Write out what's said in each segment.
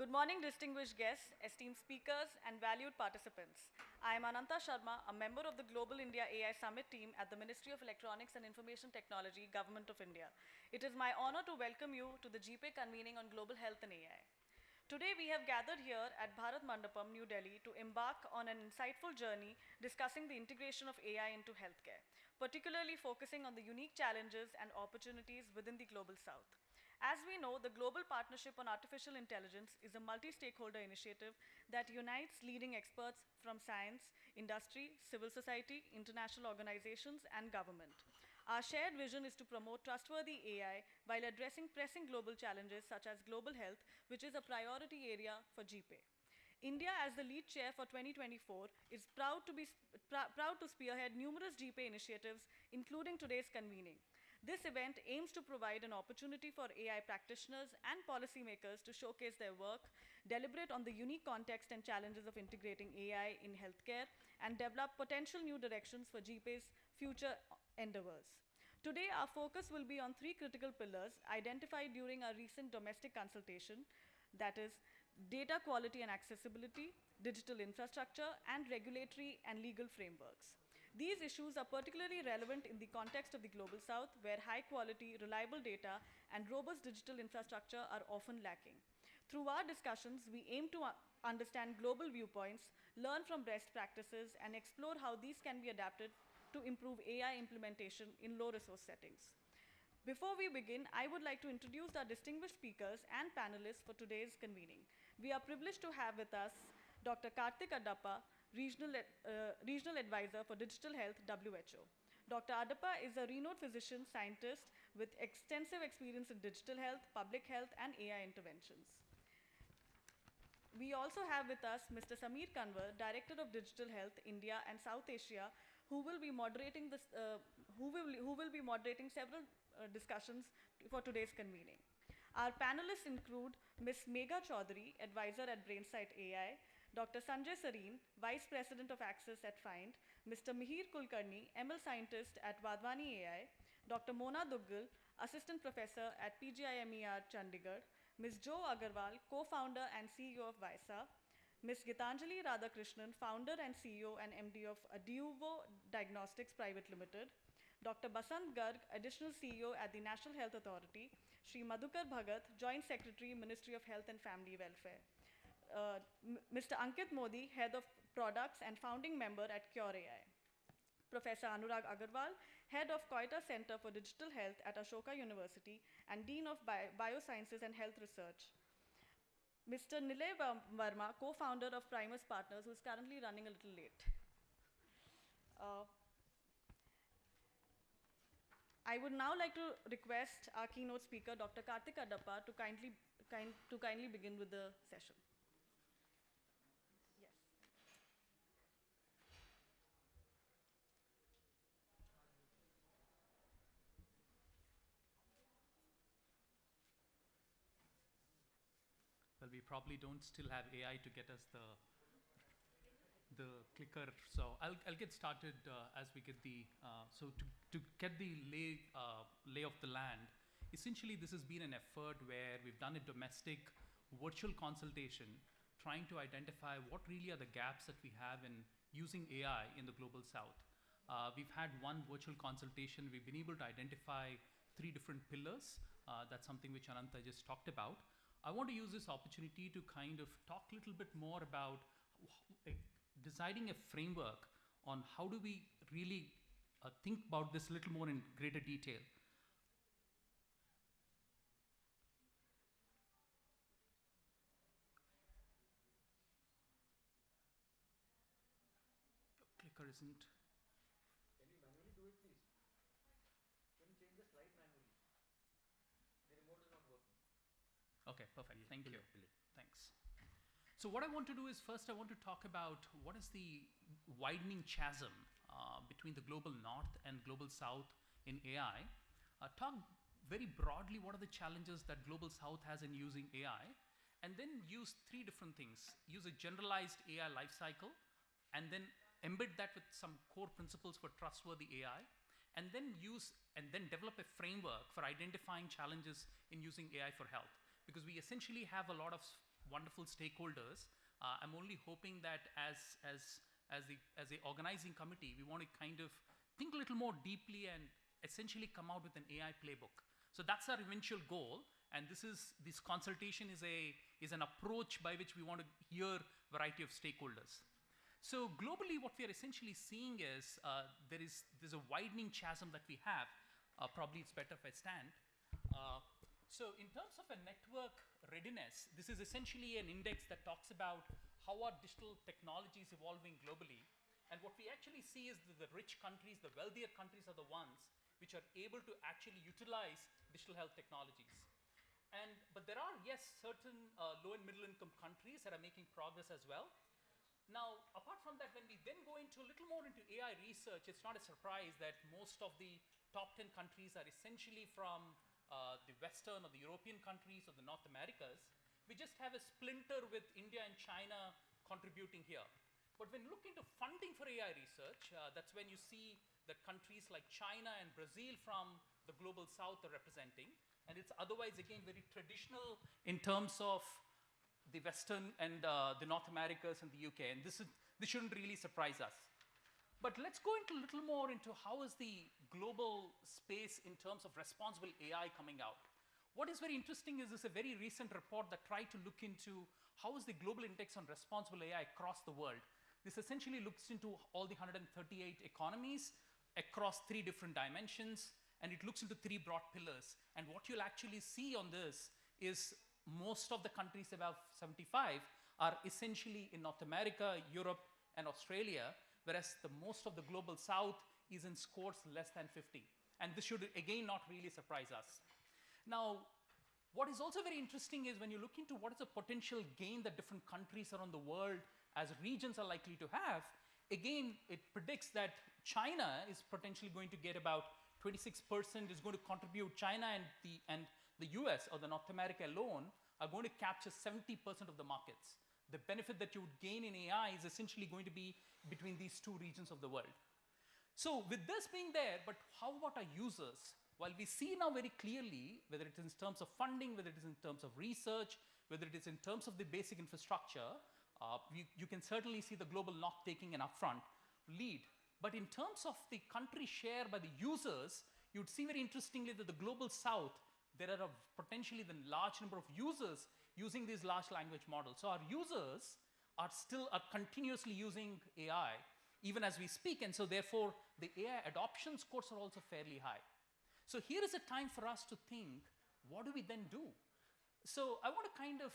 Good morning, distinguished guests, esteemed speakers, and valued participants. I am Ananta Sharma, a member of the Global India AI Summit team at the Ministry of Electronics and Information Technology, Government of India. It is my honor to welcome you to the GPAI Convening on Global Health and AI. Today, we have gathered here at Bharat Mandapam, New Delhi, to embark on an insightful journey discussing the integration of AI into healthcare, particularly focusing on the unique challenges and opportunities within the Global South. As we know, the Global Partnership on Artificial Intelligence is a multi-stakeholder initiative that unites leading experts from science, industry, civil society, international organizations, and government. Our shared vision is to promote trustworthy AI while addressing pressing global challenges such as global health, which is a priority area for GPAI. India, as the lead chair for 2024, is proud to spearhead numerous GPAI initiatives, including today's convening. This event aims to provide an opportunity for AI practitioners and policymakers to showcase their work, deliberate on the unique context and challenges of integrating AI in healthcare, and develop potential new directions for GPAI's future endeavors. Today, our focus will be on three critical pillars identified during our recent domestic consultation, that is, data quality and accessibility, digital infrastructure, and regulatory and legal frameworks. These issues are particularly relevant in the context of the Global South, where high-quality, reliable data and robust digital infrastructure are often lacking. Through our discussions, we aim to understand global viewpoints, learn from best practices, and explore how these can be adapted to improve AI implementation in low-resource settings. Before we begin, I would like to introduce our distinguished speakers and panelists for today's convening. We are privileged to have with us Dr. Karthik Adappa, Regional Advisor for Digital Health, WHO. Dr. Adappa is a renowned physician scientist with extensive experience in digital health, public health, and AI interventions. We also have with us Mr. Sameer Kanwar, Director of Digital Health, India and South Asia, who will be moderating several discussions for today's convening. Our panelists include Ms. Megha Chaudhary, Advisor at Brainsight AI, Dr. Sanjay Sareen, Vice President of Access at Find, Mr. Mihir Kulkarni, ML Scientist at Vadhwani AI, Dr. Mona Duggal, Assistant Professor at PGIMER Chandigarh, Ms. Jo Agarwal, Co-Founder and CEO of Vaisa, Ms. Gitanjali Radhakrishnan, Founder and CEO and MD of Aduvo Diagnostics Private Limited, Dr. Basant Garg, Additional CEO at the National Health Authority, Sri Madhukar Bhagat, Joint Secretary, Ministry of Health and Family Welfare, Mr. Ankit Modi, Head of Products and founding member at Cure AI, Professor Anurag Agarwal, Head of Koita Center for Digital Health at Ashoka University and Dean of Biosciences and Health Research, Mr. Nilay Verma, co-founder of Primus Partners, who is currently running a little late. I would now like to request our keynote speaker, Dr. Karthik Adappa, to kindly begin with the session. Yes. Well, we probably don't still have AI to get us the clicker, so I'll get started as we get the to get the lay of the land. Essentially, this has been an effort where we've done a domestic virtual consultation, trying to identify what really are the gaps that we have in using AI in the Global South. We've had one virtual consultation. We've been able to identify three different pillars. That's something which Ananta just talked about. I want to use this opportunity to kind of talk a little bit more about deciding a framework on how do we really think about this a little more in greater detail. The clicker isn't. Can you manually do it, please? Can you change the slide manually? The remote is not working. Okay, perfect. Thank you. Thanks. So what I want to do is first I want to talk about what is the widening chasm between the global north and global south in AI. Talk very broadly what are the challenges that global south has in using AI, and then use three different things. Use a generalized AI lifecycle, and then embed that with some core principles for trustworthy AI, and then develop a framework for identifying challenges in using AI for health. Because we essentially have a lot of wonderful stakeholders. I'm only hoping that as the organizing committee, we want to kind of think a little more deeply and essentially come out with an AI playbook. So that's our eventual goal. And this consultation is an approach by which we want to hear a variety of stakeholders. So globally, what we are essentially seeing is there's a widening chasm that we have. Probably it's better if I stand. So in terms of a network readiness, this is essentially an index that talks about how are digital technologies evolving globally. And what we actually see is that the rich countries, the wealthier countries are the ones which are able to actually utilize digital health technologies. But there are, yes, certain low and middle income countries that are making progress as well. Now, apart from that, when we then go into a little more into AI research, it's not a surprise that most of the top 10 countries are essentially from the Western or the European countries or the North Americas. We just have a splinter with India and China contributing here. But when you look into funding for AI research, that's when you see that countries like China and Brazil from the global south are representing. And it's otherwise, again, very traditional in terms of the Western and the North Americas and the UK. And this shouldn't really surprise us. But let's go into a little more into how is the global space in terms of responsible AI coming out. What is very interesting is this a very recent report that tried to look into how is the global index on responsible AI across the world. This essentially looks into all the 138 economies across 3 different dimensions, and it looks into 3 broad pillars. And what you'll actually see on this is most of the countries above 75 are essentially in North America, Europe, and Australia, whereas most of the global south is in scores less than 50. And this should, again, not really surprise us. Now, what is also very interesting is when you look into what is the potential gain that different countries around the world as regions are likely to have, again, it predicts that China is potentially going to get about 26% is going to contribute. China and the US or the North America alone are going to capture 70% of the markets. The benefit that you would gain in AI is essentially going to be between these 2 regions of the world. So with this being there, but how about our users? While we see now very clearly, whether it is in terms of funding, whether it is in terms of research, whether it is in terms of the basic infrastructure, you can certainly see the global north taking an upfront lead. But in terms of the country share by the users, you'd see very interestingly that the global south, there are potentially the large number of users using these large language models. So our users are continuously using AI, even as we speak, and so therefore the AI adoption scores are also fairly high. So here is a time for us to think, what do we then do? So I want to kind of,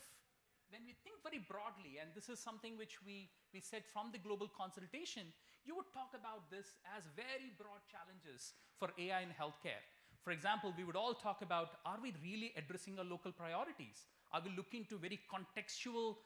when we think very broadly, and this is something which we said from the global consultation, you would talk about this as very broad challenges for AI in healthcare. For example, we would all talk about, are we really addressing our local priorities? Are we looking to very contextual,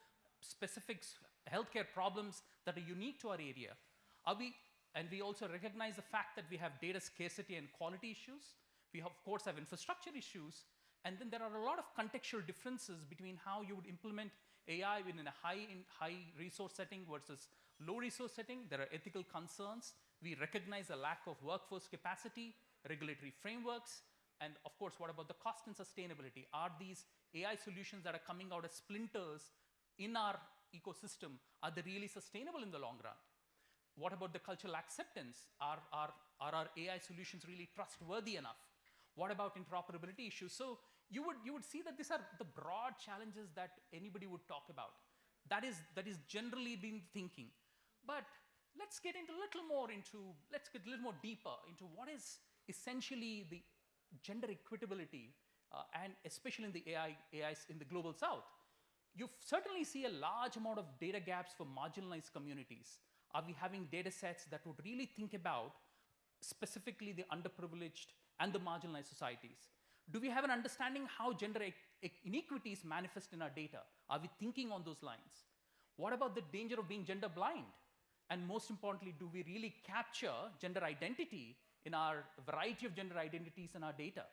specific healthcare problems that are unique to our area? And we also recognize the fact that we have data scarcity and quality issues. We, of course, have infrastructure issues. And then there are a lot of contextual differences between how you would implement AI within a high resource setting versus low resource setting. There are ethical concerns. We recognize a lack of workforce capacity, regulatory frameworks, and of course, what about the cost and sustainability? Are these AI solutions that are coming out as splinters in our ecosystem, are they really sustainable in the long run? What about the cultural acceptance? Are our AI solutions really trustworthy enough? What about interoperability issues? So you would see that these are the broad challenges that anybody would talk about. That is generally been thinking. But let's get into let's get a little more deeper into what is essentially the gender equitability, and especially in the AI in the global south. You certainly see a large amount of data gaps for marginalized communities. Are we having data sets that would really think about specifically the underprivileged and the marginalized societies? Do we have an understanding how gender inequities manifest in our data? Are we thinking on those lines? What about the danger of being gender blind? And most importantly, do we really capture gender identity in our variety of gender identities in our data?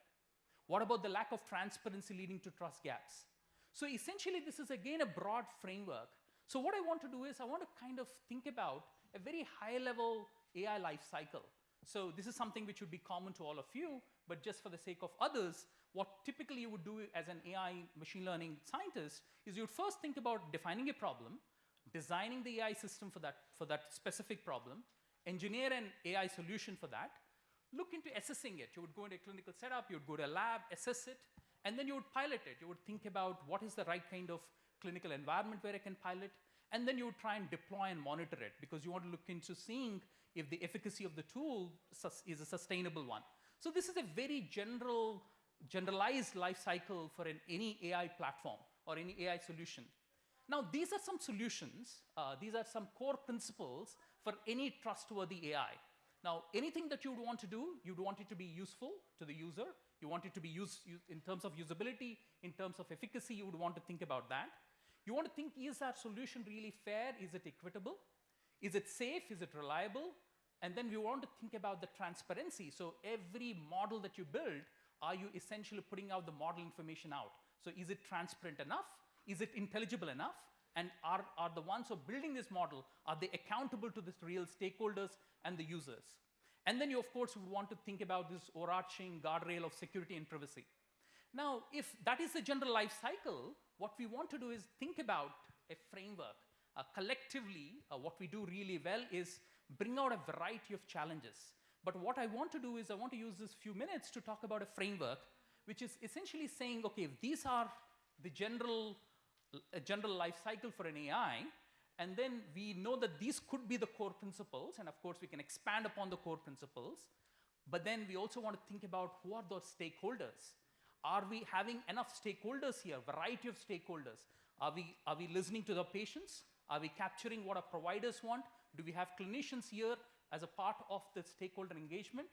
What about the lack of transparency leading to trust gaps? So essentially, this is again a broad framework. So what I want to do is I want to kind of think about a very high-level AI life cycle. So this is something which would be common to all of you, but just for the sake of others, what typically you would do as an AI machine learning scientist is you would first think about defining a problem, designing the AI system for that specific problem, engineer an AI solution for that, look into assessing it. You would go into a clinical setup, you would go to a lab, assess it, and then you would pilot it. You would think about what is the right kind of clinical environment where I can pilot, and then you would try and deploy and monitor it because you want to look into seeing if the efficacy of the tool is a sustainable one. So this is a very generalized life cycle for any AI platform or any AI solution. Now, these are some solutions. These are some core principles for any trustworthy AI. Now, anything that you would want to do, you'd want it to be useful to the user. You want it to be used in terms of usability, in terms of efficacy, you would want to think about that. You want to think, is our solution really fair? Is it equitable? Is it safe? Is it reliable? And then we want to think about the transparency. So every model that you build, are you essentially putting out the model information out? So is it transparent enough? Is it intelligible enough? And are the ones who are building this model, are they accountable to the real stakeholders and the users? And then you, of course, would want to think about this overarching guardrail of security and privacy. Now, if that is the general life cycle, what we want to do is think about a framework. Collectively, what we do really well is bring out a variety of challenges. But what I want to do is I want to use this few minutes to talk about a framework, which is essentially saying, okay, if these are the general life cycle for an AI, and then we know that these could be the core principles, and of course we can expand upon the core principles, but then we also want to think about who are those stakeholders. Are we having enough stakeholders here, variety of stakeholders? Are we listening to the patients? Are we capturing what our providers want? Do we have clinicians here as a part of the stakeholder engagement?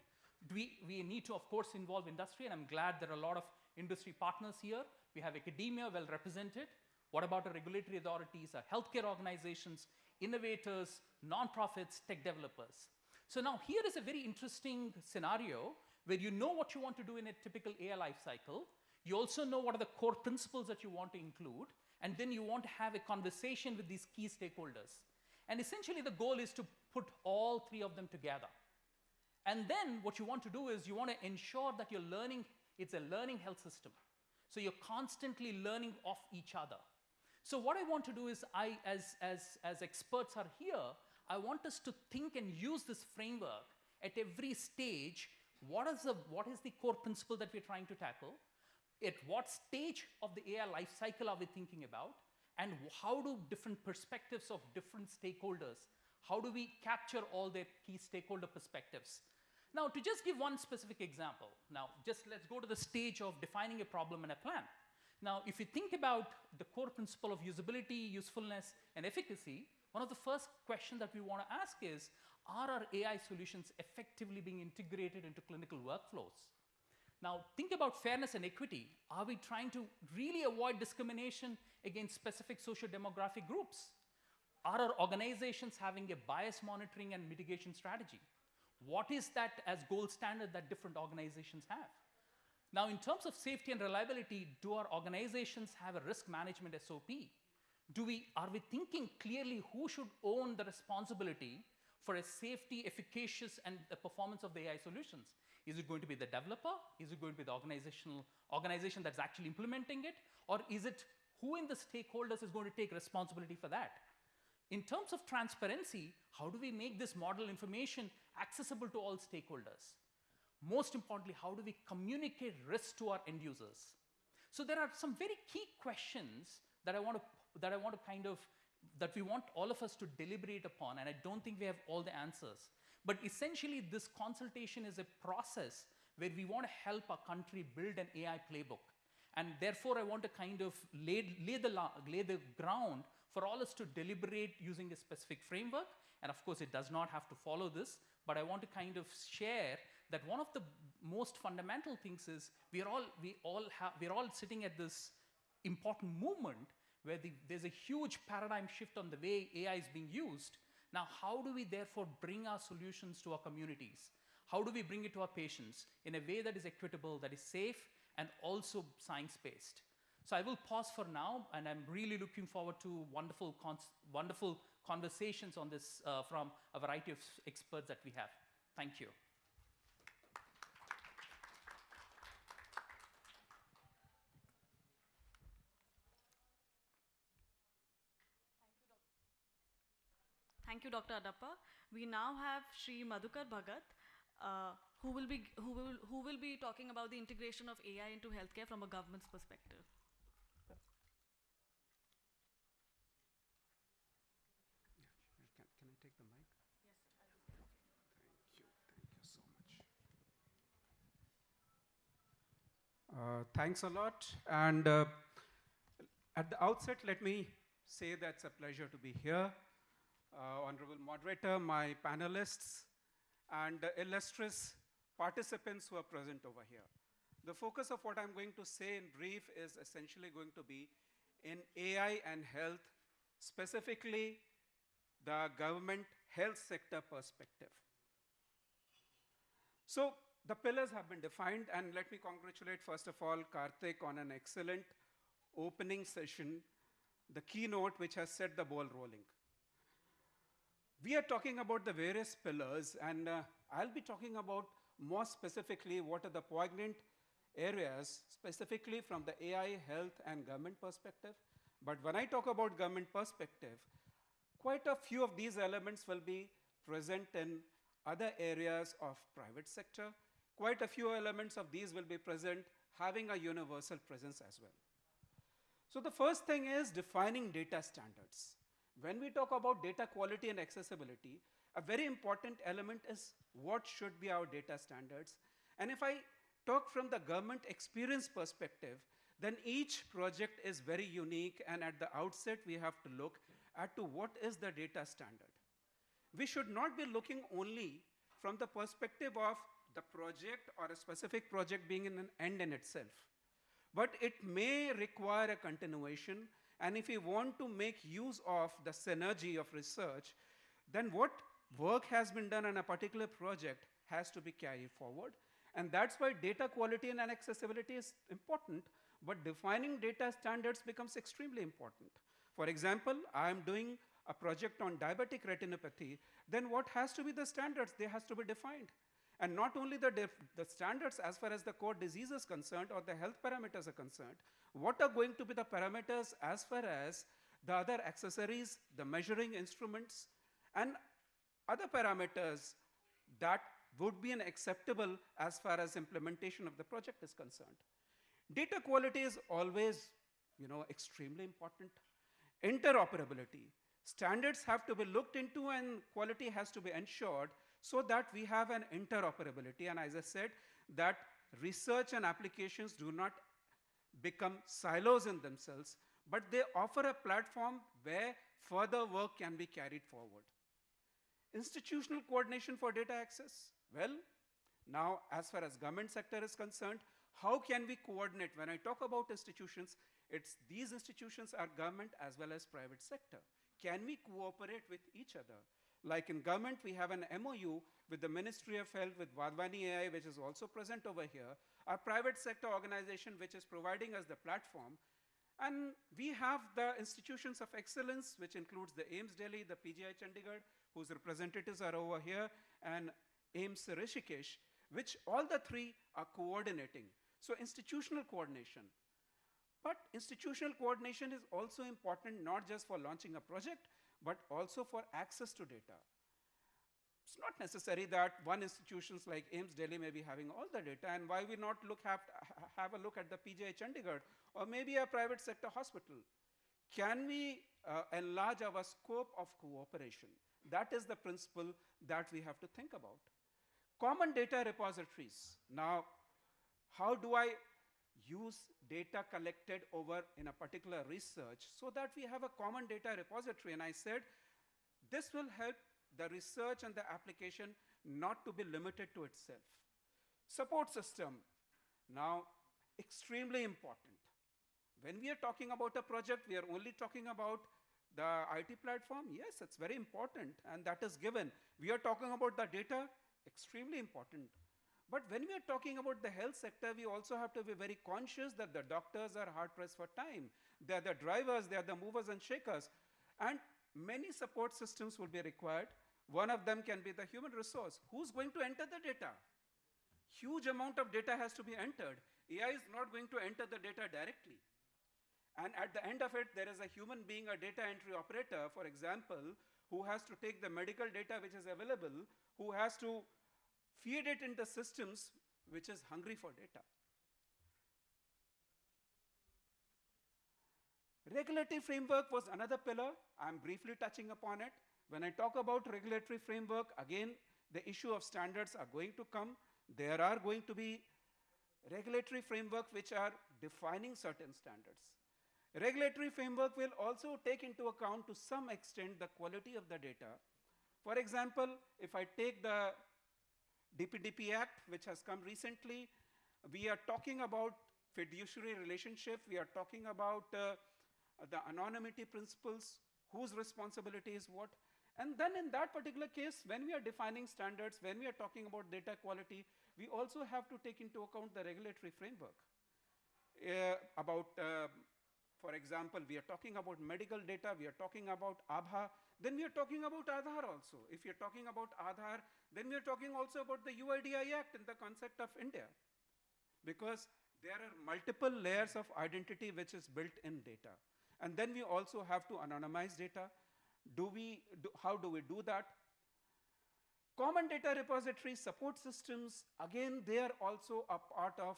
We need to, of course, involve industry, and I'm glad there are a lot of industry partners here. We have academia well represented. What about our regulatory authorities, our healthcare organizations, innovators, nonprofits, tech developers? So now here is a very interesting scenario where you know what you want to do in a typical AI life cycle. You also know what are the core principles that you want to include, and then you want to have a conversation with these key stakeholders. And essentially the goal is to put all three of them together. And then what you want to do is you want to ensure that you're learning, it's a learning health system. So you're constantly learning off each other. So what I want to do is as experts are here, I want us to think and use this framework at every stage. What is the core principle that we're trying to tackle? At what stage of the AI life cycle are we thinking about? And how do different perspectives of different stakeholders, how do we capture all their key stakeholder perspectives? Now, to just give one specific example, now just let's go to the stage of defining a problem and a plan. Now, if you think about the core principle of usability, usefulness, and efficacy, one of the first questions that we want to ask is, are our AI solutions effectively being integrated into clinical workflows? Now, think about fairness and equity. Are we trying to really avoid discrimination against specific socio-demographic groups? Are our organizations having a bias monitoring and mitigation strategy? What is that as gold standard that different organizations have? Now, in terms of safety and reliability, do our organizations have a risk management SOP? Are we thinking clearly who should own the responsibility for a safety, efficacious, and the performance of the AI solutions? Is it going to be the developer? Is it going to be the organization that's actually implementing it? Or is it who in the stakeholders is going to take responsibility for that? In terms of transparency, how do we make this model information accessible to all stakeholders? Most importantly, how do we communicate risk to our end users? So there are some very key questions that we want all of us to deliberate upon, and I don't think we have all the answers. But essentially, this consultation is a process where we want to help our country build an AI playbook. And therefore, I want to kind of lay the ground for all us to deliberate using a specific framework. And of course, it does not have to follow this, but I want to kind of share that one of the most fundamental things is we're all sitting at this important movement where there's a huge paradigm shift on the way AI is being used. Now, how do we therefore bring our solutions to our communities? How do we bring it to our patients in a way that is equitable, that is safe, and also science-based? So I will pause for now, and I'm really looking forward to wonderful conversations on this from a variety of experts that we have. Thank you. Thank you, Dr. Adappa. We now have Shri Madhukar Bhagat, who will be talking about the integration of AI into healthcare from a government's perspective. Can I take the mic? Yes, sir. I'll just get off you. Thank you so much. Thanks a lot. And at the outset, let me say that it's a pleasure to be here. Honorable moderator, my panelists, and illustrious participants who are present over here. The focus of what I'm going to say in brief is essentially going to be in AI and health, specifically the government health sector perspective. So the pillars have been defined, and let me congratulate first of all Karthik on an excellent opening session, the keynote which has set the ball rolling. We are talking about the various pillars, and I'll be talking about more specifically what are the poignant areas, specifically from the AI, health, and government perspective. But when I talk about government perspective, quite a few of these elements will be present in other areas of private sector. Quite a few elements of these will be present having a universal presence as well. So the first thing is defining data standards. When we talk about data quality and accessibility, a very important element is what should be our data standards. And if I talk from the government experience perspective, then each project is very unique, and at the outset we have to look at to what is the data standard. We should not be looking only from the perspective of the project or a specific project being an end in itself, but it may require a continuation. And if we want to make use of the synergy of research, then what work has been done on a particular project has to be carried forward. And that's why data quality and accessibility is important, but defining data standards becomes extremely important. For example, I am doing a project on diabetic retinopathy, then what has to be the standards? They has to be defined. And not only the standards as far as the core disease is concerned or the health parameters are concerned, what are going to be the parameters as far as the other accessories, the measuring instruments, and other parameters that would be acceptable as far as implementation of the project is concerned. Data quality is always, extremely important. Interoperability. Standards have to be looked into and quality has to be ensured so that we have an interoperability. And as I said, that research and applications do not become silos in themselves, but they offer a platform where further work can be carried forward. Institutional coordination for data access. Well, now as far as government sector is concerned, how can we coordinate? When I talk about institutions, these institutions are government as well as private sector. Can we cooperate with each other? Like in government, we have an MOU with the Ministry of Health, with Convening AI, which is also present over here, a private sector organization which is providing us the platform. And we have the institutions of excellence, which includes the AIIMS Delhi, the PGI Chandigarh, whose representatives are over here, and AIIMS Rishikesh, which all the three are coordinating. So institutional coordination. But institutional coordination is also important not just for launching a project, but also for access to data. It's not necessary that one institutions like AIIMS Delhi may be having all the data, and why we not have a look at the PGI Chandigarh or maybe a private sector hospital. Can we enlarge our scope of cooperation? That is the principle that we have to think about. Common data repositories. Now, how do I use data collected over in a particular research so that we have a common data repository? And I said, this will help the research and the application not to be limited to itself. Support system, now extremely important. When we are talking about a project, we are only talking about the IT platform. Yes, it's very important, and that is given. We are talking about the data, extremely important. But when we are talking about the health sector, we also have to be very conscious that the doctors are hard pressed for time. They are the drivers, they are the movers and shakers. And many support systems will be required. One of them can be the human resource. Who's going to enter the data? Huge amount of data has to be entered. AI is not going to enter the data directly. And at the end of it, there is a human being, a data entry operator, for example, who has to take the medical data which is available, who has to feed it in the systems which is hungry for data. Regulatory framework was another pillar. I'm briefly touching upon it. When I talk about regulatory framework, again, the issue of standards are going to come. There are going to be regulatory framework which are defining certain standards. Regulatory framework will also take into account to some extent the quality of the data. For example, if I take the DPDP Act, which has come recently, we are talking about fiduciary relationship, we are talking about the anonymity principles, whose responsibility is what. And then in that particular case, when we are defining standards, when we are talking about data quality, we also have to take into account the regulatory framework. For example, we are talking about medical data, we are talking about Aadhaar, then we are talking about Aadhaar also. If you're talking about Aadhaar, then we are talking also about the UIDAI Act and the concept of India. Because there are multiple layers of identity which is built in data. And then we also have to anonymize data. How do we do that? Common data repository support systems, again, they are also a part of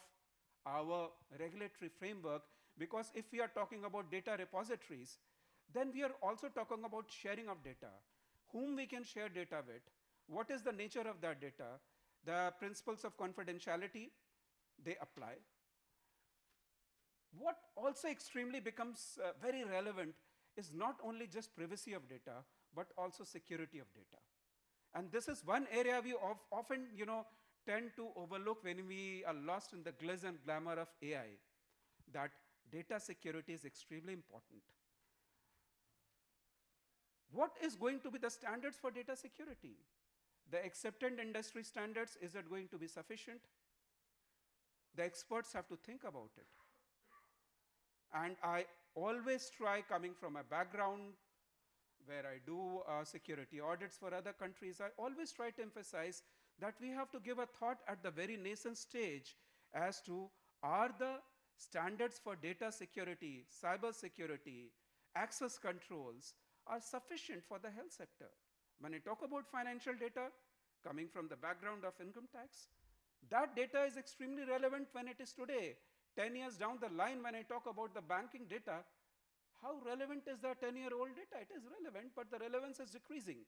our regulatory framework, because if we are talking about data repositories, then we are also talking about sharing of data, whom we can share data with, what is the nature of that data, the principles of confidentiality, they apply. What also extremely becomes very relevant is not only just privacy of data, but also security of data. And this is one area we often tend to overlook when we are lost in the glitz and glamour of AI, that data security is extremely important. What is going to be the standards for data security? The accepted industry standards, is it going to be sufficient? The experts have to think about it. And I always try, coming from a background where I do security audits for other countries, I always try to emphasize that we have to give a thought at the very nascent stage as to, are the standards for data security, cyber security, access controls are sufficient for the health sector? When I talk about financial data, coming from the background of income tax, that data is extremely relevant when it is today. 10 years down the line, when I talk about the banking data, how relevant is that 10-year-old data? It is relevant, but the relevance is decreasing.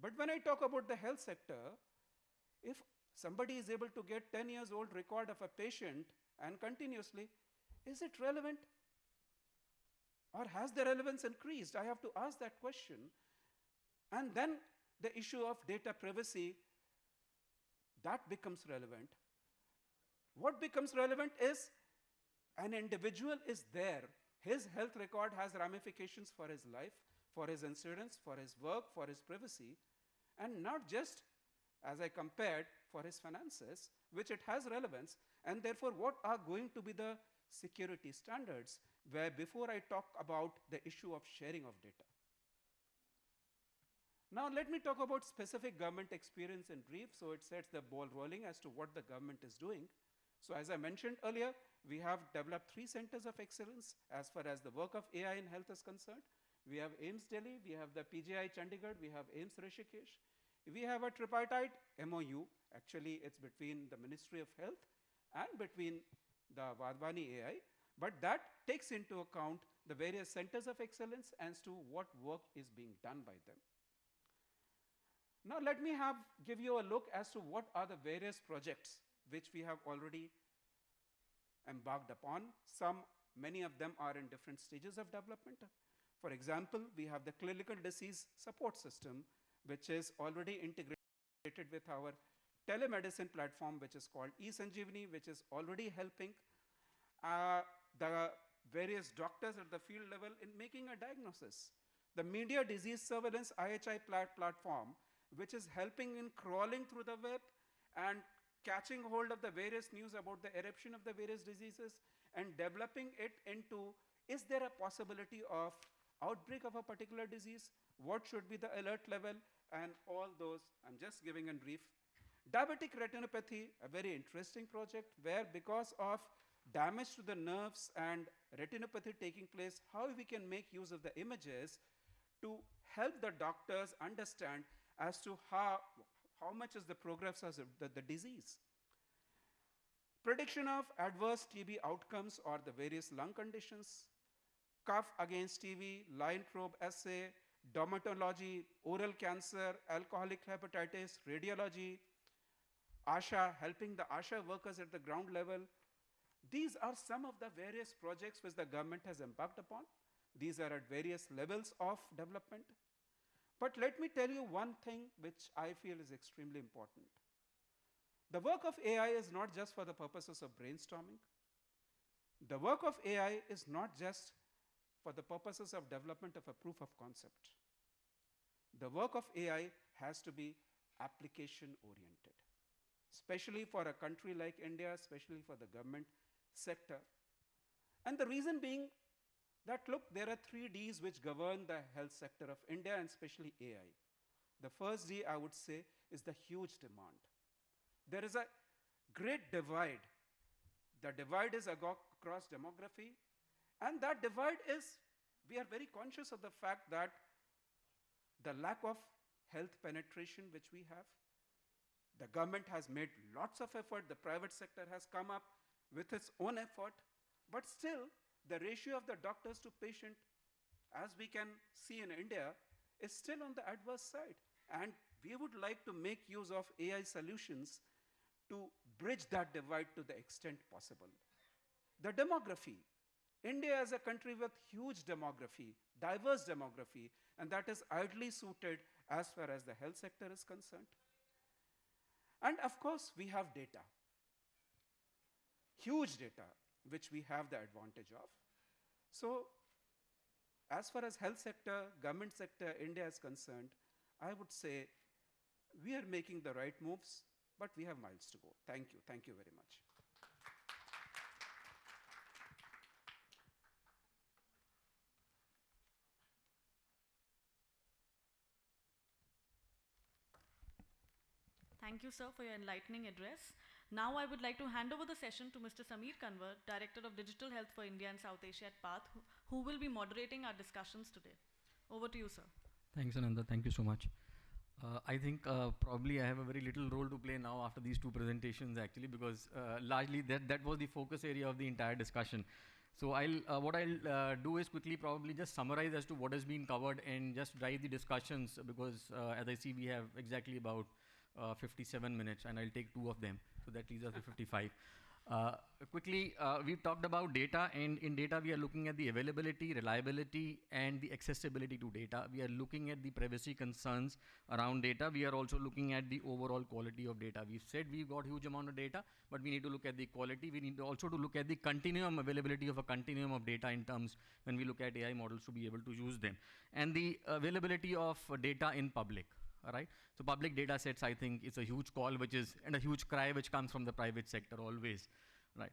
But when I talk about the health sector, if somebody is able to get 10 years old record of a patient and continuously, is it relevant? Or has the relevance increased? I have to ask that question. And then the issue of data privacy, that becomes relevant. What becomes relevant is, an individual is there. His health record has ramifications for his life, for his insurance, for his work, for his privacy, and not just, as I compared, for his finances, which it has relevance. And therefore, what are going to be the security standards, where before I talk about the issue of sharing of data? Now let me talk about specific government experience in brief, so it sets the ball rolling as to what the government is doing. So as I mentioned earlier, we have developed 3 centers of excellence as far as the work of AI in health is concerned. We have AIIMS Delhi, we have the PGI Chandigarh, we have AIIMS Rishikesh. We have a tripartite MOU, actually it's between the Ministry of Health and between the Vadvani AI, but that takes into account the various centers of excellence as to what work is being done by them. Now let me give you a look as to what are the various projects which we have already embarked upon. Many of them are in different stages of development. For example, we have the clinical disease support system, which is already integrated with our telemedicine platform, which is called eSanjeevani, which is already helping the various doctors at the field level in making a diagnosis. The media disease surveillance IHI platform, which is helping in crawling through the web and catching hold of the various news about the eruption of the various diseases and developing it into, is there a possibility of outbreak of a particular disease? What should be the alert level? And all those, I'm just giving in brief. Diabetic retinopathy, a very interesting project where, because of damage to the nerves and retinopathy taking place, how we can make use of the images to help the doctors understand as to how much is the progress of the disease. Prediction of adverse TB outcomes or the various lung conditions, cough against TB, line probe assay, dermatology, oral cancer, alcoholic hepatitis, radiology, ASHA, helping the ASHA workers at the ground level. These are some of the various projects which the government has embarked upon. These are at various levels of development. But let me tell you one thing which I feel is extremely important. The work of AI is not just for the purposes of brainstorming. The work of AI is not just for the purposes of development of a proof of concept. The work of AI has to be application oriented, especially for a country like India, especially for the government sector. And the reason being that, look, there are 3 Ds which govern the health sector of India and especially AI. The first D, I would say, is the huge demand. There is a great divide. The divide is across demography, and that divide is, we are very conscious of the fact that the lack of health penetration which we have. The government has made lots of effort, the private sector has come up with its own effort, but still the ratio of the doctors to patient, as we can see in India, is still on the adverse side. And we would like to make use of AI solutions to bridge that divide to the extent possible. The demography. India is a country with huge demography, diverse demography, and that is ideally suited as far as the health sector is concerned. And of course, we have data, huge data, which we have the advantage of. So, as far as health sector, government sector, India is concerned, I would say we are making the right moves, but we have miles to go. Thank you very much. Thank you, sir, for your enlightening address. Now I would like to hand over the session to Mr. Sameer Kanwar, Director of Digital Health for India and South Asia at PATH, who will be moderating our discussions today. Over to you, sir. Thanks, Ananda. Thank you so much. I think probably I have a very little role to play now after these 2 presentations, actually, because largely that was the focus area of the entire discussion. So what I'll do is quickly probably just summarize as to what has been covered and just drive the discussions, because as I see we have exactly about 57 minutes, and I'll take 2 of them, so that leaves us with 55. Quickly, we've talked about data, and in data we are looking at the availability, reliability, and the accessibility to data. We are looking at the privacy concerns around data. We are also looking at the overall quality of data. We've said we've got huge amount of data, but we need to look at the quality. We need also to look at the continuum availability of a continuum of data in terms when we look at AI models to be able to use them, and the availability of data in public. All right. So public data sets, I think, is a huge call, and a huge cry which comes from the private sector always, right?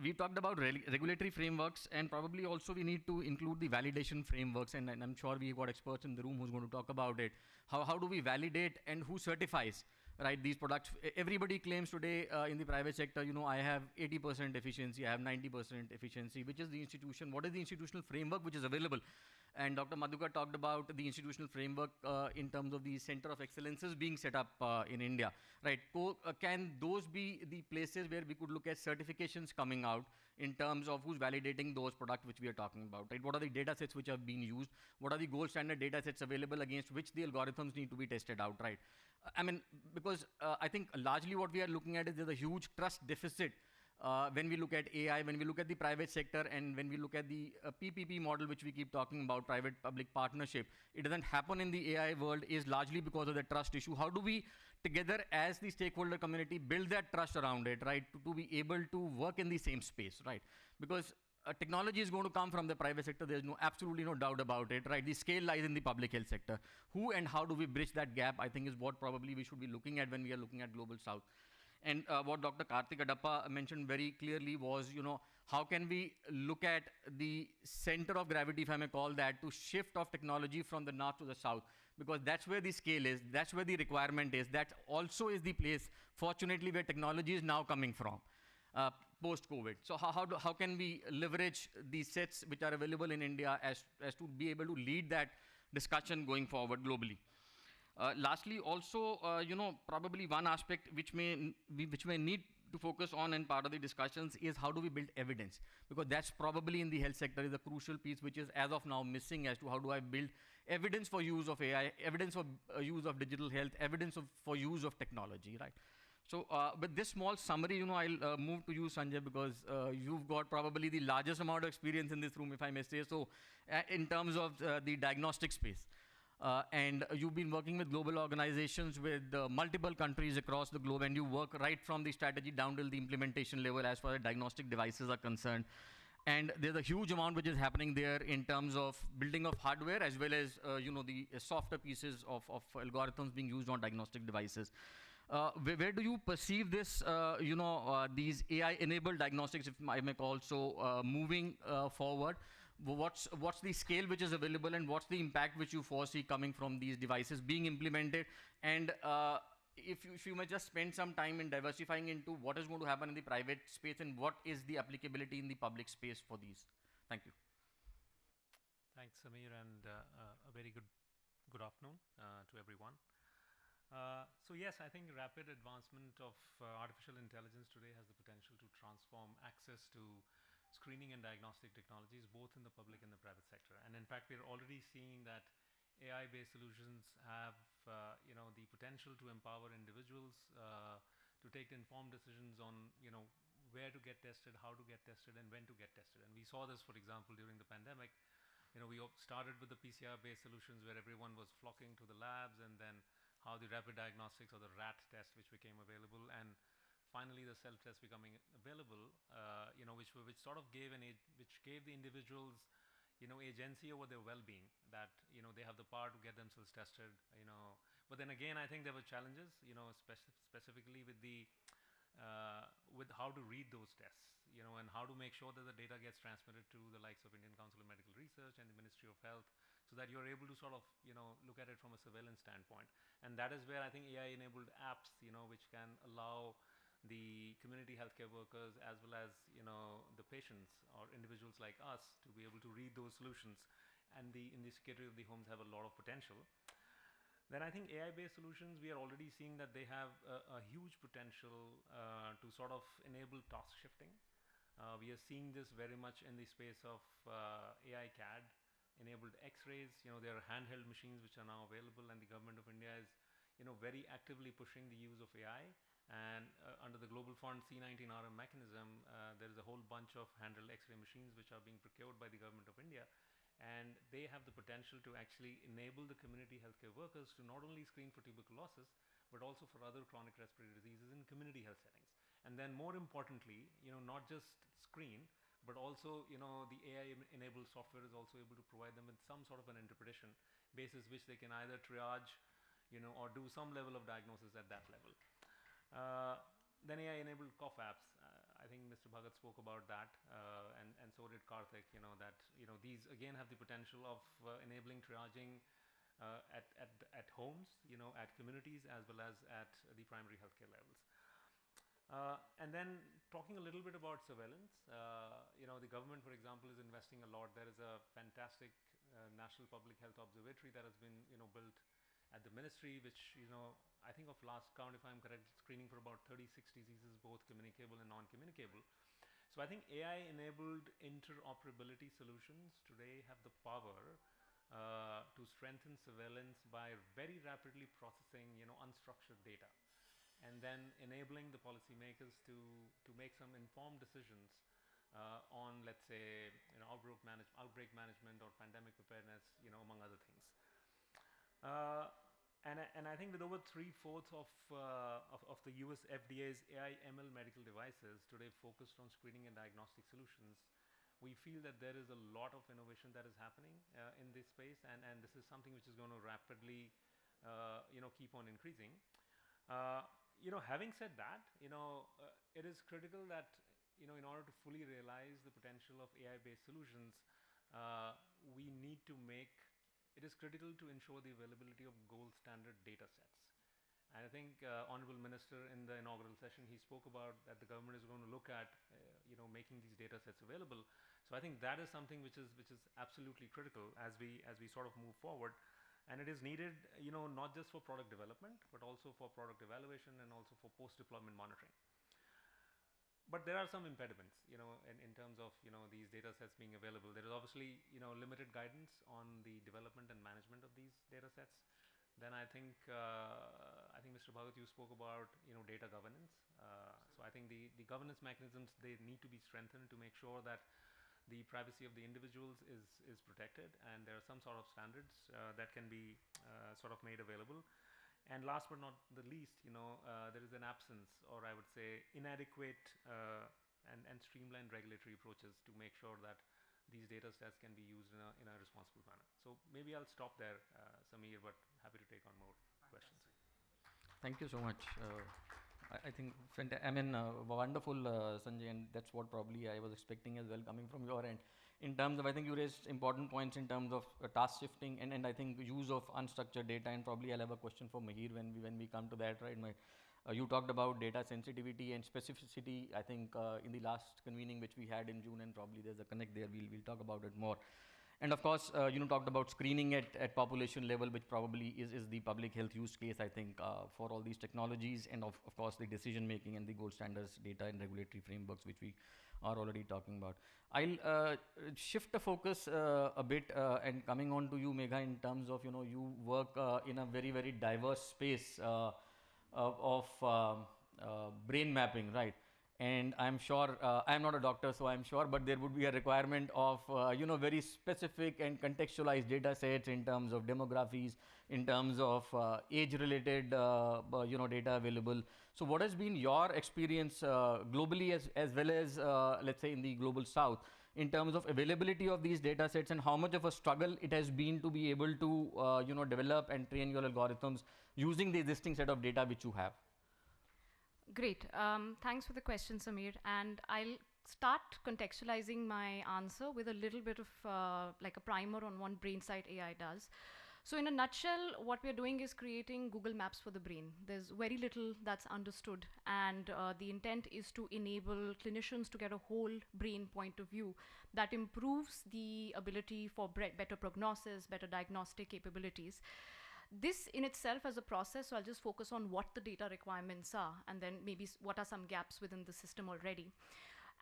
We talked about regulatory frameworks, and probably also we need to include the validation frameworks, and I'm sure we've got experts in the room who's going to talk about it. How do we validate and who certifies, right, these products? Everybody claims today in the private sector, I have 80% efficiency, I have 90% efficiency. Which is the institution? What is the institutional framework which is available? And Dr. Madhukar talked about the institutional framework in terms of the center of excellences being set up in India, right? Can those be the places where we could look at certifications coming out in terms of who's validating those products which we are talking about, right? What are the data sets which have been used? What are the gold standard data sets available against which the algorithms need to be tested out, right? I mean, because I think largely what we are looking at is there's a huge trust deficit when we look at AI, when we look at the private sector, and when we look at the PPP model, which we keep talking about, private-public partnership. It doesn't happen in the AI world is largely because of the trust issue. How do we, together as the stakeholder community, build that trust around it, right, to be able to work in the same space, right? Because technology is going to come from the private sector. There's absolutely no doubt about it, right? The scale lies in the public health sector. Who and how do we bridge that gap, I think, is what probably we should be looking at when we are looking at Global South. And what Dr. Karthik Adappa mentioned very clearly was, how can we look at the center of gravity, if I may call that, to shift of technology from the north to the south, because that's where the scale is, that's where the requirement is, that also is the place, fortunately, where technology is now coming from, post-COVID. So how can we leverage the sets which are available in India as to be able to lead that discussion going forward globally. Lastly, also, probably one aspect which may need to focus on in part of the discussions is how do we build evidence, because that's probably in the health sector is a crucial piece which is as of now missing as to how do I build evidence for use of AI, evidence for use of digital health, evidence for use of technology, right? So with this small summary, I'll move to you, Sanjay, because you've got probably the largest amount of experience in this room, if I may say so, in terms of the diagnostic space. And you've been working with global organizations with multiple countries across the globe, and you work right from the strategy down till the implementation level as far as diagnostic devices are concerned. And there's a huge amount which is happening there in terms of building of hardware as well as the softer pieces of algorithms being used on diagnostic devices. Where do you perceive this, these AI-enabled diagnostics, if I may call so, moving forward? What's the scale which is available, and what's the impact which you foresee coming from these devices being implemented? And if you may just spend some time in diversifying into what is going to happen in the private space and what is the applicability in the public space for these. Thank you. Thanks, Samir, and a very good afternoon to everyone. So yes, I think rapid advancement of artificial intelligence today has the potential to transform access to screening and diagnostic technologies, both in the public and the private sector. And in fact, we're already seeing that AI-based solutions have, the potential to empower individuals to take informed decisions on, where to get tested, how to get tested, and when to get tested. And we saw this, for example, during the pandemic. We started with the PCR-based solutions where everyone was flocking to the labs, and then how the rapid diagnostics or the RAT test, which became available, and finally the self-test becoming available, which sort of gave the individuals, agency over their well-being, that they have the power to get themselves tested, But then again, I think there were challenges, specifically with how to read those tests, and how to make sure that the data gets transmitted to the likes of Indian Council of Medical Research and the Ministry of Health, so that you're able to sort of, look at it from a surveillance standpoint. And that is where I think AI-enabled apps, which can allow the community healthcare workers as well as, the patients or individuals like us to be able to read those solutions, and in the security of the homes have a lot of potential. Then I think AI-based solutions, we are already seeing that they have a huge potential to sort of enable task shifting. We are seeing this very much in the space of AI CAD enabled X-rays. There are handheld machines which are now available, and the government of India is, very actively pushing the use of AI. And under the Global Fund C19RM mechanism, there is a whole bunch of handheld X-ray machines which are being procured by the government of India. And they have the potential to actually enable the community healthcare workers to not only screen for tuberculosis, but also for other chronic respiratory diseases in community health settings. And then more importantly, not just screen, but also, the AI-enabled software is also able to provide them with some sort of an interpretation basis which they can either triage, or do some level of diagnosis at that level. Then AI-enabled cough apps. I think Mr. Bhagat spoke about that, and so did Karthik. These again have the potential of enabling triaging at homes, at communities, as well as at the primary healthcare levels. And then talking a little bit about surveillance, the government, for example, is investing a lot. There is a fantastic National Public Health Observatory that has been, built at the ministry, which, I think of last count, if I'm correct, screening for about 36 diseases, both communicable and non-communicable. So I think AI-enabled interoperability solutions today have the power to strengthen surveillance by very rapidly processing, unstructured data, and then enabling the policymakers to make some informed decisions on, let's say, outbreak management or pandemic preparedness, among other things. And I think with over 3/4 of the US FDA's AI/ML medical devices today focused on screening and diagnostic solutions, we feel that there is a lot of innovation that is happening in this space, and this is something which is going to rapidly, keep on increasing. Having said that, it is critical that, in order to fully realize the potential of AI-based solutions, it is critical to ensure the availability of gold standard data sets. And I think Honorable Minister in the inaugural session, he spoke about that the government is going to look at, making these data sets available. So I think that is something which is absolutely critical as we sort of move forward, and it is needed, not just for product development, but also for product evaluation and also for post-deployment monitoring. But there are some impediments, in terms of, these data sets being available. There is obviously, limited guidance on the development and management of these data sets. Then I think Mr. Bhagat, you spoke about, data governance. So I think the governance mechanisms, they need to be strengthened to make sure that the privacy of the individuals is protected, and there are some sort of standards that can be sort of made available. And last but not the least, there is an absence, or I would say inadequate and streamlined regulatory approaches to make sure that these data sets can be used in a responsible manner. So maybe I'll stop there, Samir, but happy to take on more questions. Thank you so much. I think, wonderful, Sanjay, and that's what probably I was expecting as well, coming from your end. In terms of, I think you raised important points in terms of task shifting and I think use of unstructured data, and probably I'll have a question for Mihir when we come to that, right? You talked about data sensitivity and specificity, I think, in the last convening which we had in June, and probably there's a connect there. We'll talk about it more. And of course, talked about screening at population level, which probably is the public health use case, I think, for all these technologies, and of course the decision making and the gold standards data and regulatory frameworks, which we are already talking about. I'll shift the focus a bit and coming on to you, Megha, in terms of, you work in a very, very diverse space of brain mapping, right? And I'm sure, I'm not a doctor, so I'm sure, but there would be a requirement of, very specific and contextualized data sets in terms of demographies, in terms of age-related, data available. So what has been your experience globally as well as, let's say, in the global south, in terms of availability of these data sets, and how much of a struggle it has been to be able to, develop and train your algorithms using the existing set of data which you have? Great. Thanks for the question, Samir. And I'll start contextualizing my answer with a little bit of like a primer on what BrainSight AI does. So in a nutshell, what we're doing is creating Google Maps for the brain. There's very little that's understood, and the intent is to enable clinicians to get a whole brain point of view that improves the ability for better prognosis, better diagnostic capabilities. This in itself as a process, so I'll just focus on what the data requirements are, and then maybe what are some gaps within the system already.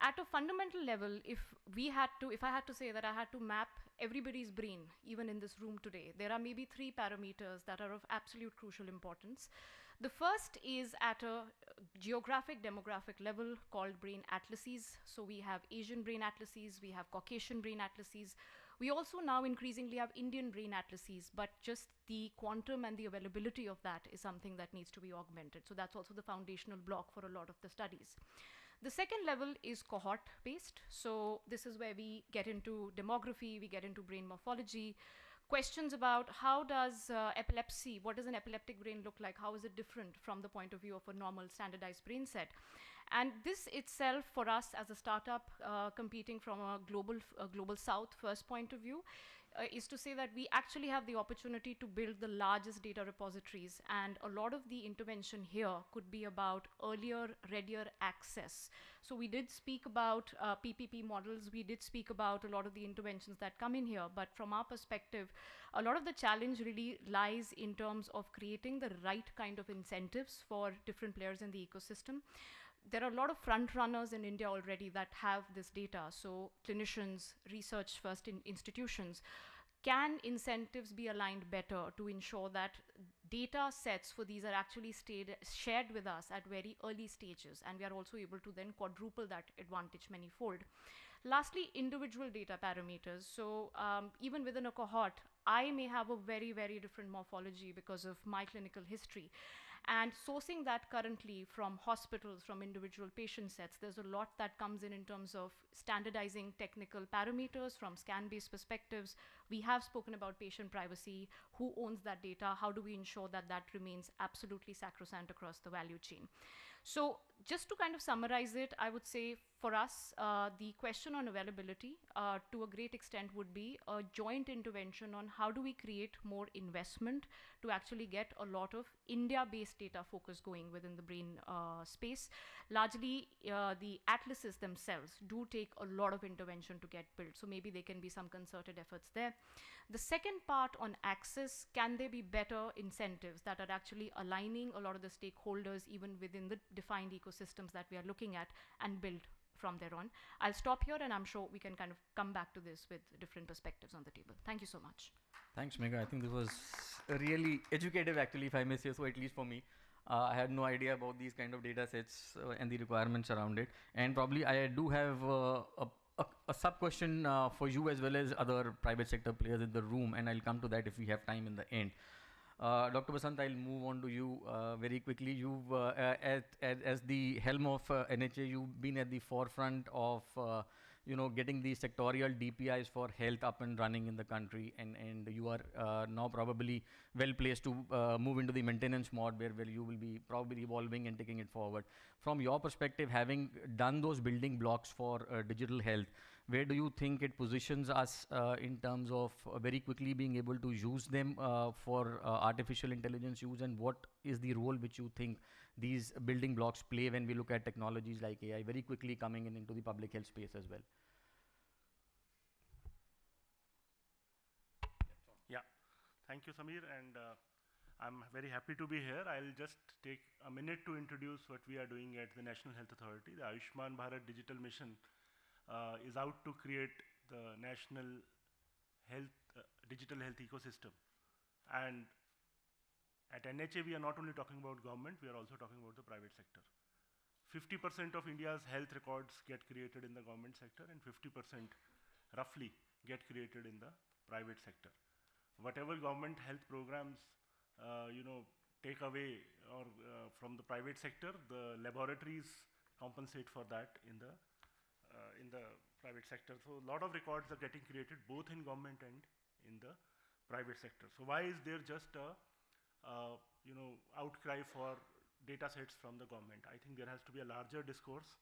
At a fundamental level, if I had to say that I had to map everybody's brain, even in this room today, there are maybe 3 parameters that are of absolute crucial importance. The first is at a geographic demographic level called brain atlases. So we have Asian brain atlases, we have Caucasian brain atlases. We also now increasingly have Indian brain atlases, but just the quantum and the availability of that is something that needs to be augmented. So that's also the foundational block for a lot of the studies. The second level is cohort-based. So this is where we get into demography, we get into brain morphology, questions about how does epilepsy, what does an epileptic brain look like? How is it different from the point of view of a normal standardized brain set? And this itself, for us as a startup competing from a global south first point of view, is to say that we actually have the opportunity to build the largest data repositories, and a lot of the intervention here could be about earlier, readier access. So we did speak about PPP models, we did speak about a lot of the interventions that come in here, but from our perspective, a lot of the challenge really lies in terms of creating the right kind of incentives for different players in the ecosystem. There are a lot of front runners in India already that have this data. So clinicians, research first in institutions, can incentives be aligned better to ensure that data sets for these are actually shared with us at very early stages, and we are also able to then quadruple that advantage many-fold. Lastly, individual data parameters. So even within a cohort, I may have a very, very different morphology because of my clinical history. And sourcing that currently from hospitals, from individual patient sets, there's a lot that comes in terms of standardizing technical parameters from scan-based perspectives. We have spoken about patient privacy, who owns that data, how do we ensure that that remains absolutely sacrosanct across the value chain. So just to kind of summarize it, I would say for us, the question on availability to a great extent would be a joint intervention on how do we create more investment to actually get a lot of India-based data focus going within the brain space. Largely, the atlases themselves do take a lot of intervention to get built, so maybe there can be some concerted efforts there. The second part on access, can there be better incentives that are actually aligning a lot of the stakeholders even within the defined ecosystems that we are looking at and build from there on? I'll stop here, and I'm sure we can kind of come back to this with different perspectives on the table. Thank you so much. Thanks, Megha. I think this was really educative, actually, if I may say so, at least for me. I had no idea about these kind of data sets and the requirements around it. And probably I do have a sub-question for you as well as other private sector players in the room, and I'll come to that if we have time in the end. Dr. Basant, I'll move on to you very quickly. You've, as the helm of NHA, you've been at the forefront of getting the sectorial DPIs for health up and running in the country, and you are now probably well placed to move into the maintenance mode where you will be probably evolving and taking it forward. From your perspective, having done those building blocks for digital health, where do you think it positions us in terms of very quickly being able to use them for artificial intelligence use, and what is the role which you think these building blocks play when we look at technologies like AI very quickly coming into the public health space as well? Yeah, thank you, Samir, and I'm very happy to be here. I'll just take a minute to introduce what we are doing at the National Health Authority. The Ayushman Bharat Digital Mission is out to create the national health, digital health ecosystem. And at NHA, we are not only talking about government, we are also talking about the private sector. 50% of India's health records get created in the government sector, and 50% roughly get created in the private sector. Whatever government health programs, take away or from the private sector, the laboratories compensate for that in the private sector. So a lot of records are getting created both in government and in the private sector. So why is there just a outcry for data sets from the government? I think there has to be a larger discourse.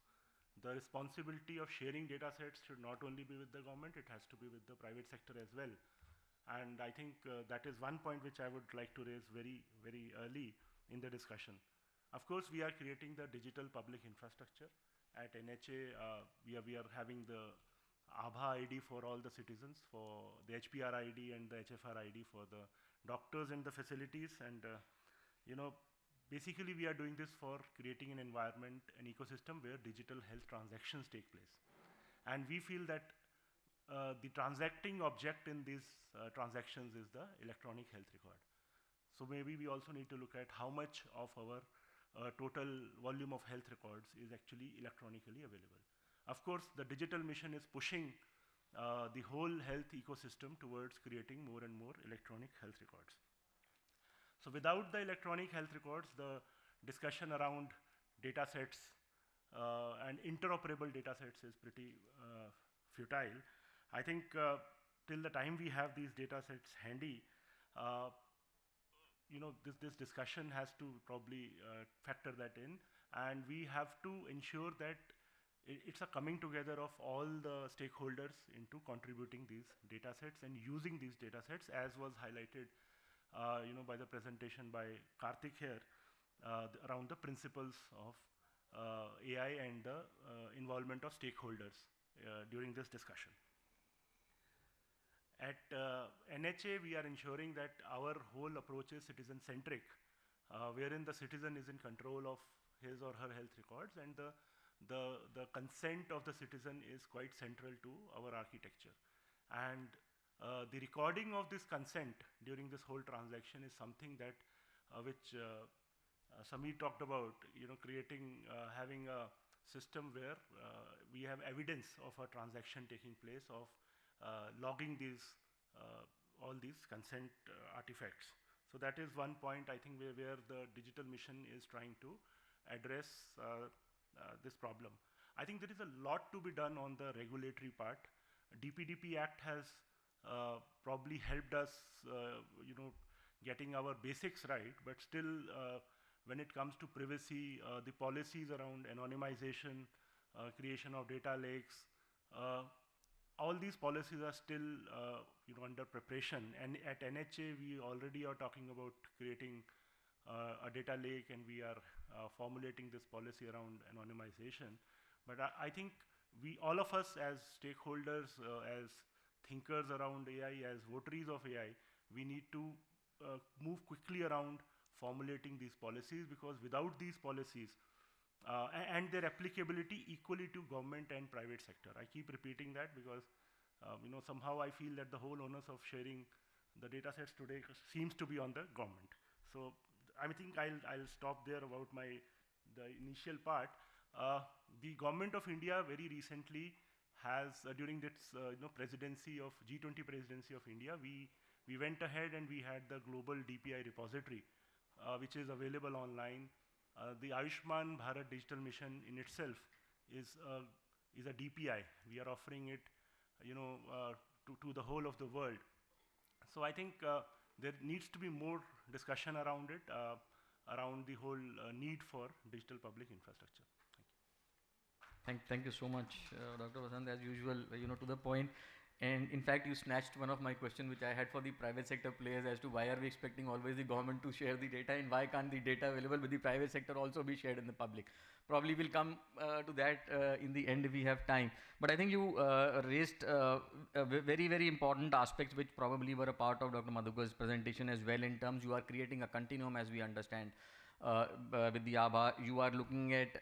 The responsibility of sharing data sets should not only be with the government, it has to be with the private sector as well. And I think that is one point which I would like to raise very, very early in the discussion. Of course, we are creating the digital public infrastructure. At NHA, we are having the ABHA ID for all the citizens, for the HPR ID and the HFR ID for the doctors and the facilities. And, basically we are doing this for creating an environment, an ecosystem where digital health transactions take place. And we feel that the transacting object in these transactions is the electronic health record. So maybe we also need to look at how much of our total volume of health records is actually electronically available. Of course, the digital mission is pushing the whole health ecosystem towards creating more and more electronic health records. So without the electronic health records, the discussion around data sets and interoperable data sets is pretty futile. I think till the time we have these data sets handy, this discussion has to probably factor that in, and we have to ensure that it's a coming together of all the stakeholders into contributing these data sets and using these data sets, as was highlighted by the presentation by Karthik here, around the principles of AI and the involvement of stakeholders during this discussion. At NHA, we are ensuring that our whole approach is citizen-centric, wherein the citizen is in control of his or her health records, and the consent of the citizen is quite central to our architecture. And the recording of this consent during this whole transaction is something that which Samir talked about, having a system where we have evidence of a transaction taking place, of logging all these consent artifacts. So that is one point, I think, where the digital mission is trying to address this problem. I think there is a lot to be done on the regulatory part. DPDP Act has probably helped us, getting our basics right, but still, when it comes to privacy, the policies around anonymization, creation of data lakes. All these policies are still under preparation, and at NHA we already are talking about creating a data lake, and we are formulating this policy around anonymization. But I think all of us as stakeholders, as thinkers around AI, as votaries of AI, we need to move quickly around formulating these policies, because without these policies, and their applicability equally to government and private sector. I keep repeating that because somehow I feel that the whole onus of sharing the data sets today seems to be on the government. So I think I'll stop there about the initial part. The government of India very recently has, during its presidency of G20 presidency of India, we went ahead and we had the global DPI repository, which is available online. The Ayushman Bharat Digital Mission in itself is a DPI. We are offering it, to the whole of the world. So I think there needs to be more discussion around it, around the whole need for digital public infrastructure. Thank you so much, Dr. Vasant, as usual, to the point. And in fact, you snatched one of my questions, which I had for the private sector players, as to why are we expecting always the government to share the data, and why can't the data available with the private sector also be shared in the public? Probably we'll come to that in the end if we have time. But I think you raised very, very important aspects, which probably were a part of Dr. Madhukar's presentation as well, in terms you are creating a continuum, as we understand. With the ABHA, you are looking at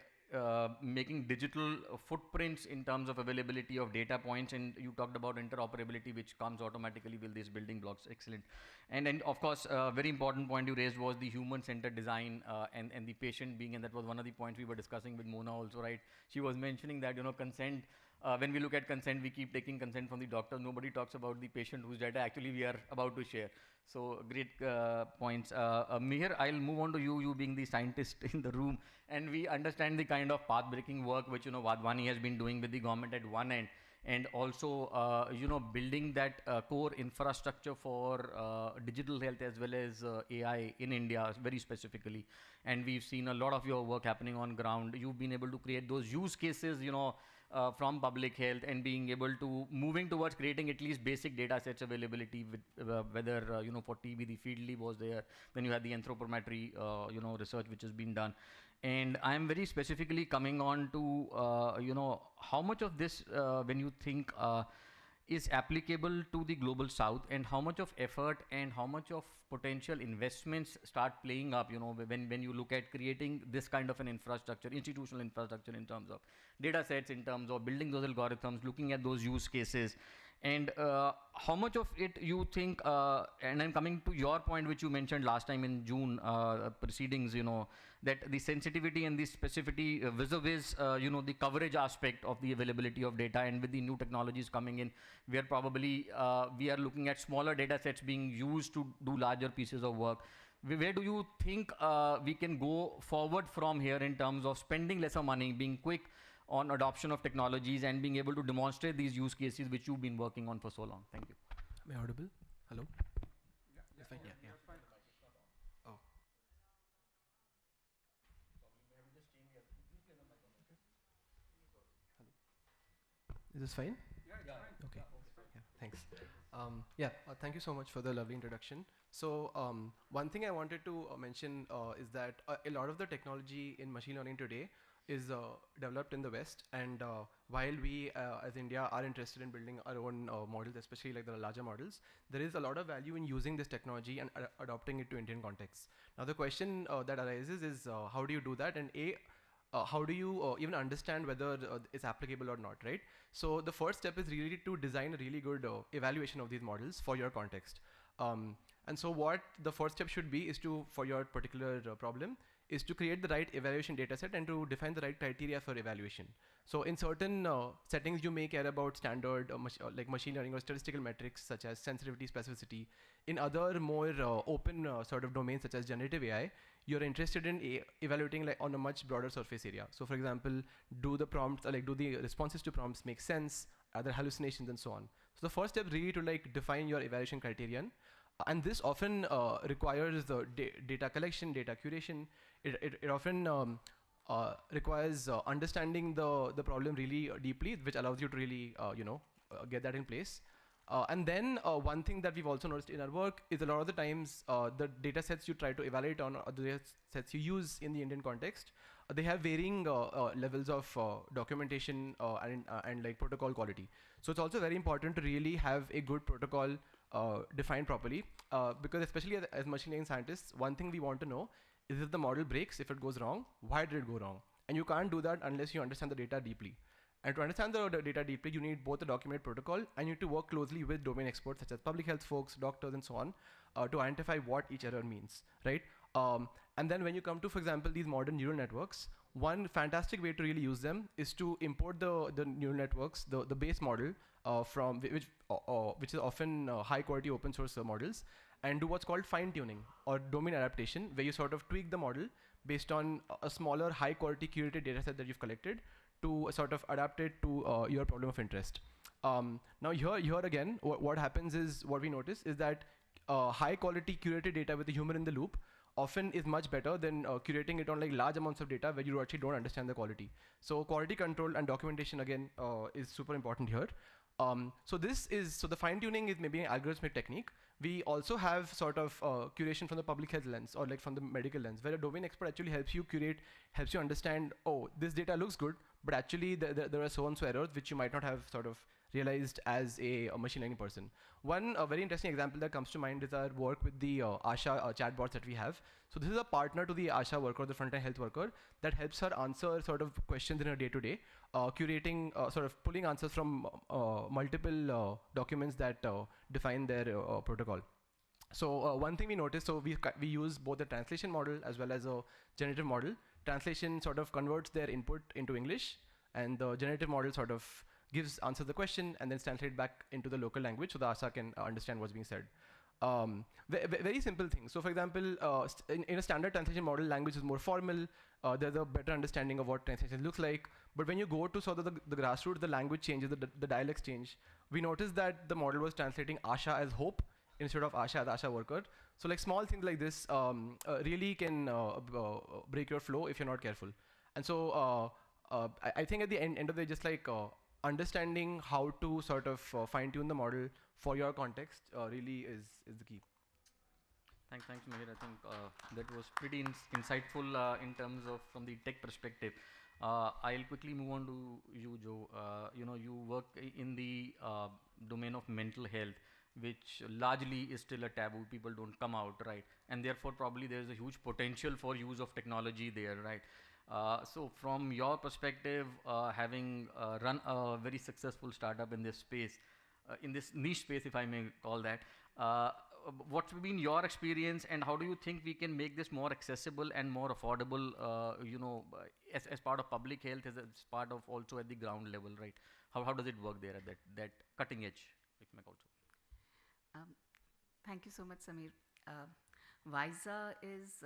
making digital footprints in terms of availability of data points, and you talked about interoperability, which comes automatically with these building blocks. Excellent. And then of course, very important point you raised was the human-centered design and the patient being, and that was one of the points we were discussing with Mona also, right? She was mentioning that, consent, when we look at consent, we keep taking consent from the doctor. Nobody talks about the patient whose data actually we are about to share. So great points. Mihir, I'll move on to you, you being the scientist in the room, and we understand the kind of path-breaking work which, Vadhwani has been doing with the government at one end, and also, building that core infrastructure for digital health as well as AI in India, very specifically. And we've seen a lot of your work happening on ground. You've been able to create those use cases, from public health, and being able to moving towards creating at least basic data sets availability with whether, for TB, the field lead was there. Then you had the anthropometry, research which has been done. And I'm very specifically coming on to, how much of this, when you think, is applicable to the global south, and how much of effort and how much of potential investments start playing up, when you look at creating this kind of an infrastructure, institutional infrastructure, in terms of data sets, in terms of building those algorithms, looking at those use cases, and how much of it you think, and I'm coming to your point which you mentioned last time in June proceedings, that the sensitivity and the specificity vis-a-vis, the coverage aspect of the availability of data, and with the new technologies coming in, we are probably, we are looking at smaller data sets being used to do larger pieces of work. Where do you think we can go forward from here in terms of spending lesser money, being quick on adoption of technologies, and being able to demonstrate these use cases which you've been working on for so long? Thank you. Am I audible? Hello? Yeah, Fine. Yeah. Oh. Is this fine? Yeah, it's fine. Okay. Yeah, thanks. Thank you so much for the lovely introduction. So one thing I wanted to mention is that a lot of the technology in machine learning today is developed in the West, and while we as India are interested in building our own models, especially like the larger models, there is a lot of value in using this technology and adopting it to Indian context. Now the question that arises is how do you do that, and how do you even understand whether it's applicable or not, right? So the first step is really to design a really good evaluation of these models for your context. And so what the first step should be is to, for your particular problem, is to create the right evaluation data set and to define the right criteria for evaluation. So in certain settings, you may care about standard like machine learning or statistical metrics such as sensitivity, specificity. In other more open sort of domains such as generative AI, you're interested in evaluating like on a much broader surface area. So for example, do the prompts, do the responses to prompts make sense? Are there hallucinations and so on? So the first step really to like define your evaluation criterion. And this often requires the data collection, data curation. It often requires understanding the problem really deeply, which allows you to really get that in place. And then one thing that we've also noticed in our work is a lot of the times the data sets you try to evaluate on, or the data sets you use in the Indian context, they have varying levels of documentation and like protocol quality. So it's also very important to really have a good protocol defined properly, because especially as machine learning scientists, one thing we want to know is if the model breaks, if it goes wrong, why did it go wrong? And you can't do that unless you understand the data deeply. And to understand the data deeply, you need both a documented protocol, and you need to work closely with domain experts such as public health folks, doctors, and so on, to identify what each error means, right? And then when you come to, for example, these modern neural networks, one fantastic way to really use them is to import the neural networks, the base model from which is often high quality open source models, and do what's called fine tuning or domain adaptation, where you sort of tweak the model based on a smaller high quality curated data set that you've collected to sort of adapt it to your problem of interest. Now here again, what happens is, what we notice is that high quality curated data with a human in the loop often is much better than curating it on like large amounts of data where you actually don't understand the quality. So quality control and documentation again is super important here. So the fine tuning is maybe an algorithmic technique. We also have sort of curation from the public health lens, or like from the medical lens, where a domain expert actually helps you curate, helps you understand, oh, this data looks good, but actually there are so and so errors which you might not have sort of realized as a machine learning person. One very interesting example that comes to mind is our work with the ASHA chatbots that we have. So this is a partner to the ASHA worker, the front-end health worker, that helps her answer sort of questions in her day-to-day, curating, sort of pulling answers from multiple documents that define their protocol. So one thing we noticed, so we use both the translation model as well as a generative model. Translation sort of converts their input into English, and the generative model sort of answers the question and then translates back into the local language so the ASA can understand what's being said. Very simple things. So for example, in a standard translation model, language is more formal. There's a better understanding of what translation looks like. But when you go to sort of the grassroots, the language changes, the dialects change. We noticed that the model was translating Asha as hope instead of Asha as Asha worker. So like small things like this really can break your flow if you're not careful. And so I think at the end of the day, just like understanding how to sort of fine-tune the model for your context really is the key. Thanks, Mahir. I think that was pretty insightful in terms of from the tech perspective. I'll quickly move on to you, Joe. You work in the domain of mental health, which largely is still a taboo. People don't come out, right? And therefore, probably there's a huge potential for use of technology there, right? So from your perspective, having run a very successful startup in this space, in this niche space, if I may call that, what's been your experience, and how do you think we can make this more accessible and more affordable, as part of public health, as part of also at the ground level, right? How does it work there at that cutting edge, if I may call so? Thank you so much, Samir. Visa is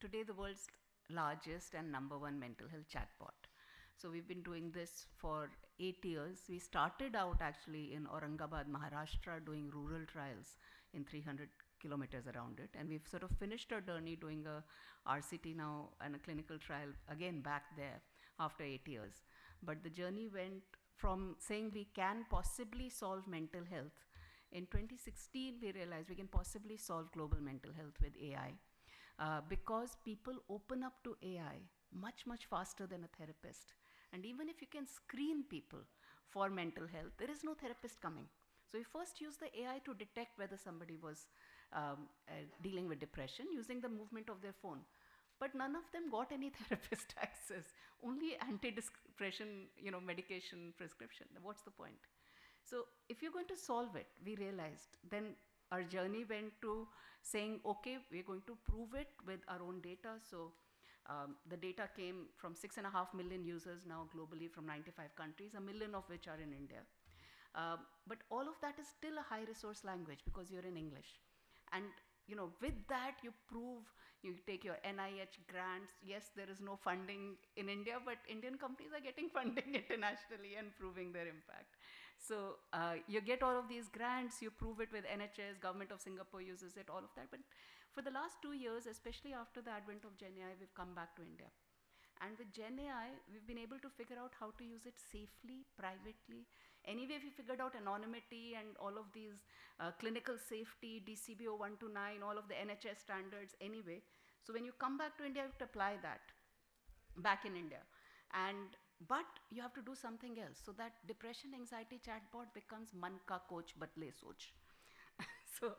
today the world's largest and #1 mental health chatbot. So we've been doing this for 8 years. We started out actually in Aurangabad, Maharashtra, doing rural trials in 300 kilometers around it. And we've sort of finished our journey doing a RCT now and a clinical trial again back there after 8 years. But the journey went from saying we can possibly solve mental health. In 2016, we realized we can possibly solve global mental health with AI. Because people open up to AI much, much faster than a therapist. And even if you can screen people for mental health, there is no therapist coming. So we first used the AI to detect whether somebody was dealing with depression using the movement of their phone. But none of them got any therapist access, only antidepressant medication prescription. What's the point? So if you're going to solve it, we realized, then our journey went to saying, okay, we're going to prove it with our own data. So the data came from 6.5 million users now globally from 95 countries, 1 million of which are in India. But all of that is still a high resource language because you're in English. And with that, you prove, you take your NIH grants. Yes, there is no funding in India, but Indian companies are getting funding internationally and proving their impact. So you get all of these grants, you prove it with NHS, government of Singapore uses it, all of that. But for the last 2 years, especially after the advent of GenAI, we've come back to India. And with Gen AI, we've been able to figure out how to use it safely, privately. Anyway, we figured out anonymity and all of these clinical safety, DCBO 129, all of the NHS standards anyway. So when you come back to India, you have to apply that back in India. But you have to do something else. So that depression anxiety chatbot becomes man ka coach but le soch. So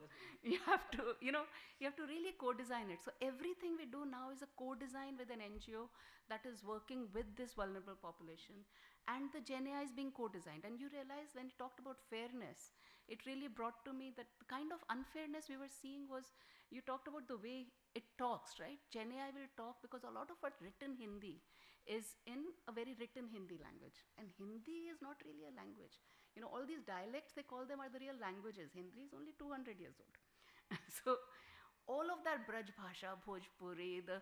you have to, you have to really co-design it. So everything we do now is a co-design with an NGO that is working with this vulnerable population. And the Gen AI is being co-designed. And you realize when you talked about fairness, it really brought to me that the kind of unfairness we were seeing was, you talked about the way it talks, right? Gen AI will talk because a lot of what written Hindi is in a very written Hindi language. And Hindi is not really a language. All these dialects, they call them, are the real languages. Hindi is only 200 years old. So all of that Braj Bhasha, Bhojpuri, the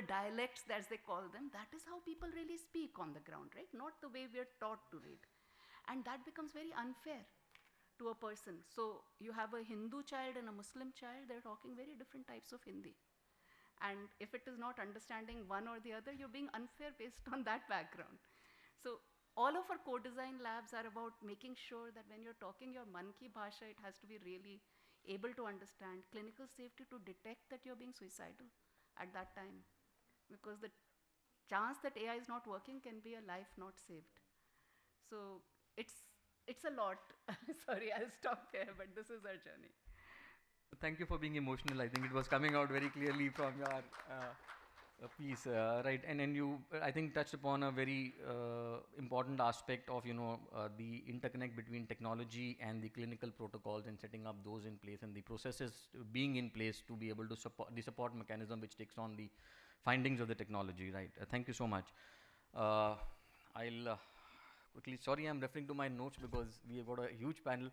dialects as they call them, that is how people really speak on the ground, right? Not the way we are taught to read. And that becomes very unfair to a person. So you have a Hindu child and a Muslim child, they're talking very different types of Hindi. And if it is not understanding one or the other, you're being unfair based on that background. So all of our co-design labs are about making sure that when you're talking your man ki bhasha, it has to be really able to understand clinical safety to detect that you're being suicidal at that time. Because the chance that AI is not working can be a life not saved. So it's a lot. Sorry, I'll stop here, but this is our journey. Thank you for being emotional. I think it was coming out very clearly from your piece, right? And then you, I think, touched upon a very important aspect of, the interconnect between technology and the clinical protocols and setting up those in place and the processes being in place to be able to support the support mechanism which takes on the findings of the technology, right? Thank you so much. I'll quickly, sorry, I'm referring to my notes because we have got a huge panel.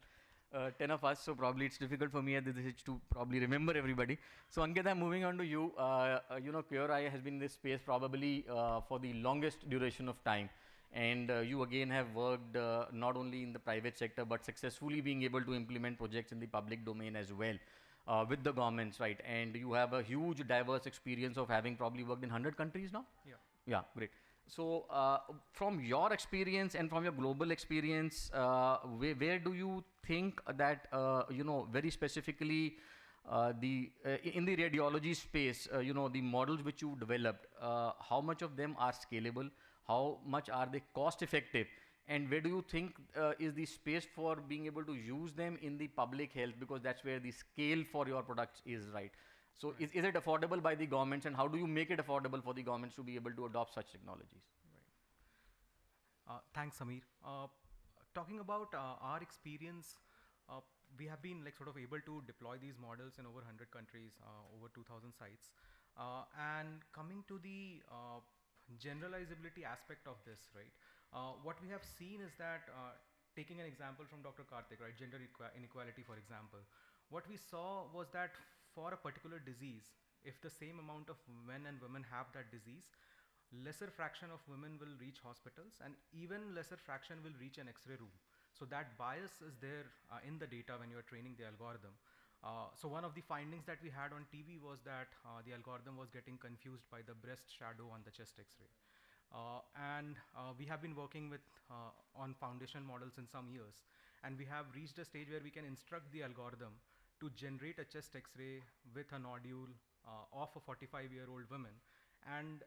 10 of us, so probably it's difficult for me at this age to probably remember everybody. So Ankit, I'm moving on to you. QRI has been in this space probably for the longest duration of time. And you again have worked not only in the private sector, but successfully being able to implement projects in the public domain as well with the governments, right? And you have a huge diverse experience of having probably worked in 100 countries now? Yeah. Yeah, great. So from your experience and from your global experience, where do you think that, very specifically in the radiology space, the models which you developed, how much of them are scalable? How much are they cost effective? And where do you think is the space for being able to use them in the public health? Because that's where the scale for your products is, right? So is it affordable by the governments, and how do you make it affordable for the governments to be able to adopt such technologies? Right. Thanks, Samir. Talking about our experience, we have been sort of able to deploy these models in over 100 countries, over 2,000 sites. And coming to the generalizability aspect of this, right? What we have seen is that, taking an example from Dr. Karthik, right, gender inequality, for example, what we saw was that for a particular disease, if the same amount of men and women have that disease, lesser fraction of women will reach hospitals and even lesser fraction will reach an X-ray room. So that bias is there in the data when you're training the algorithm. So one of the findings that we had on TV was that the algorithm was getting confused by the breast shadow on the chest X-ray. And we have been working with on foundation models in some years, and we have reached a stage where we can instruct the algorithm to generate a chest X-ray with a nodule of a 45-year-old woman and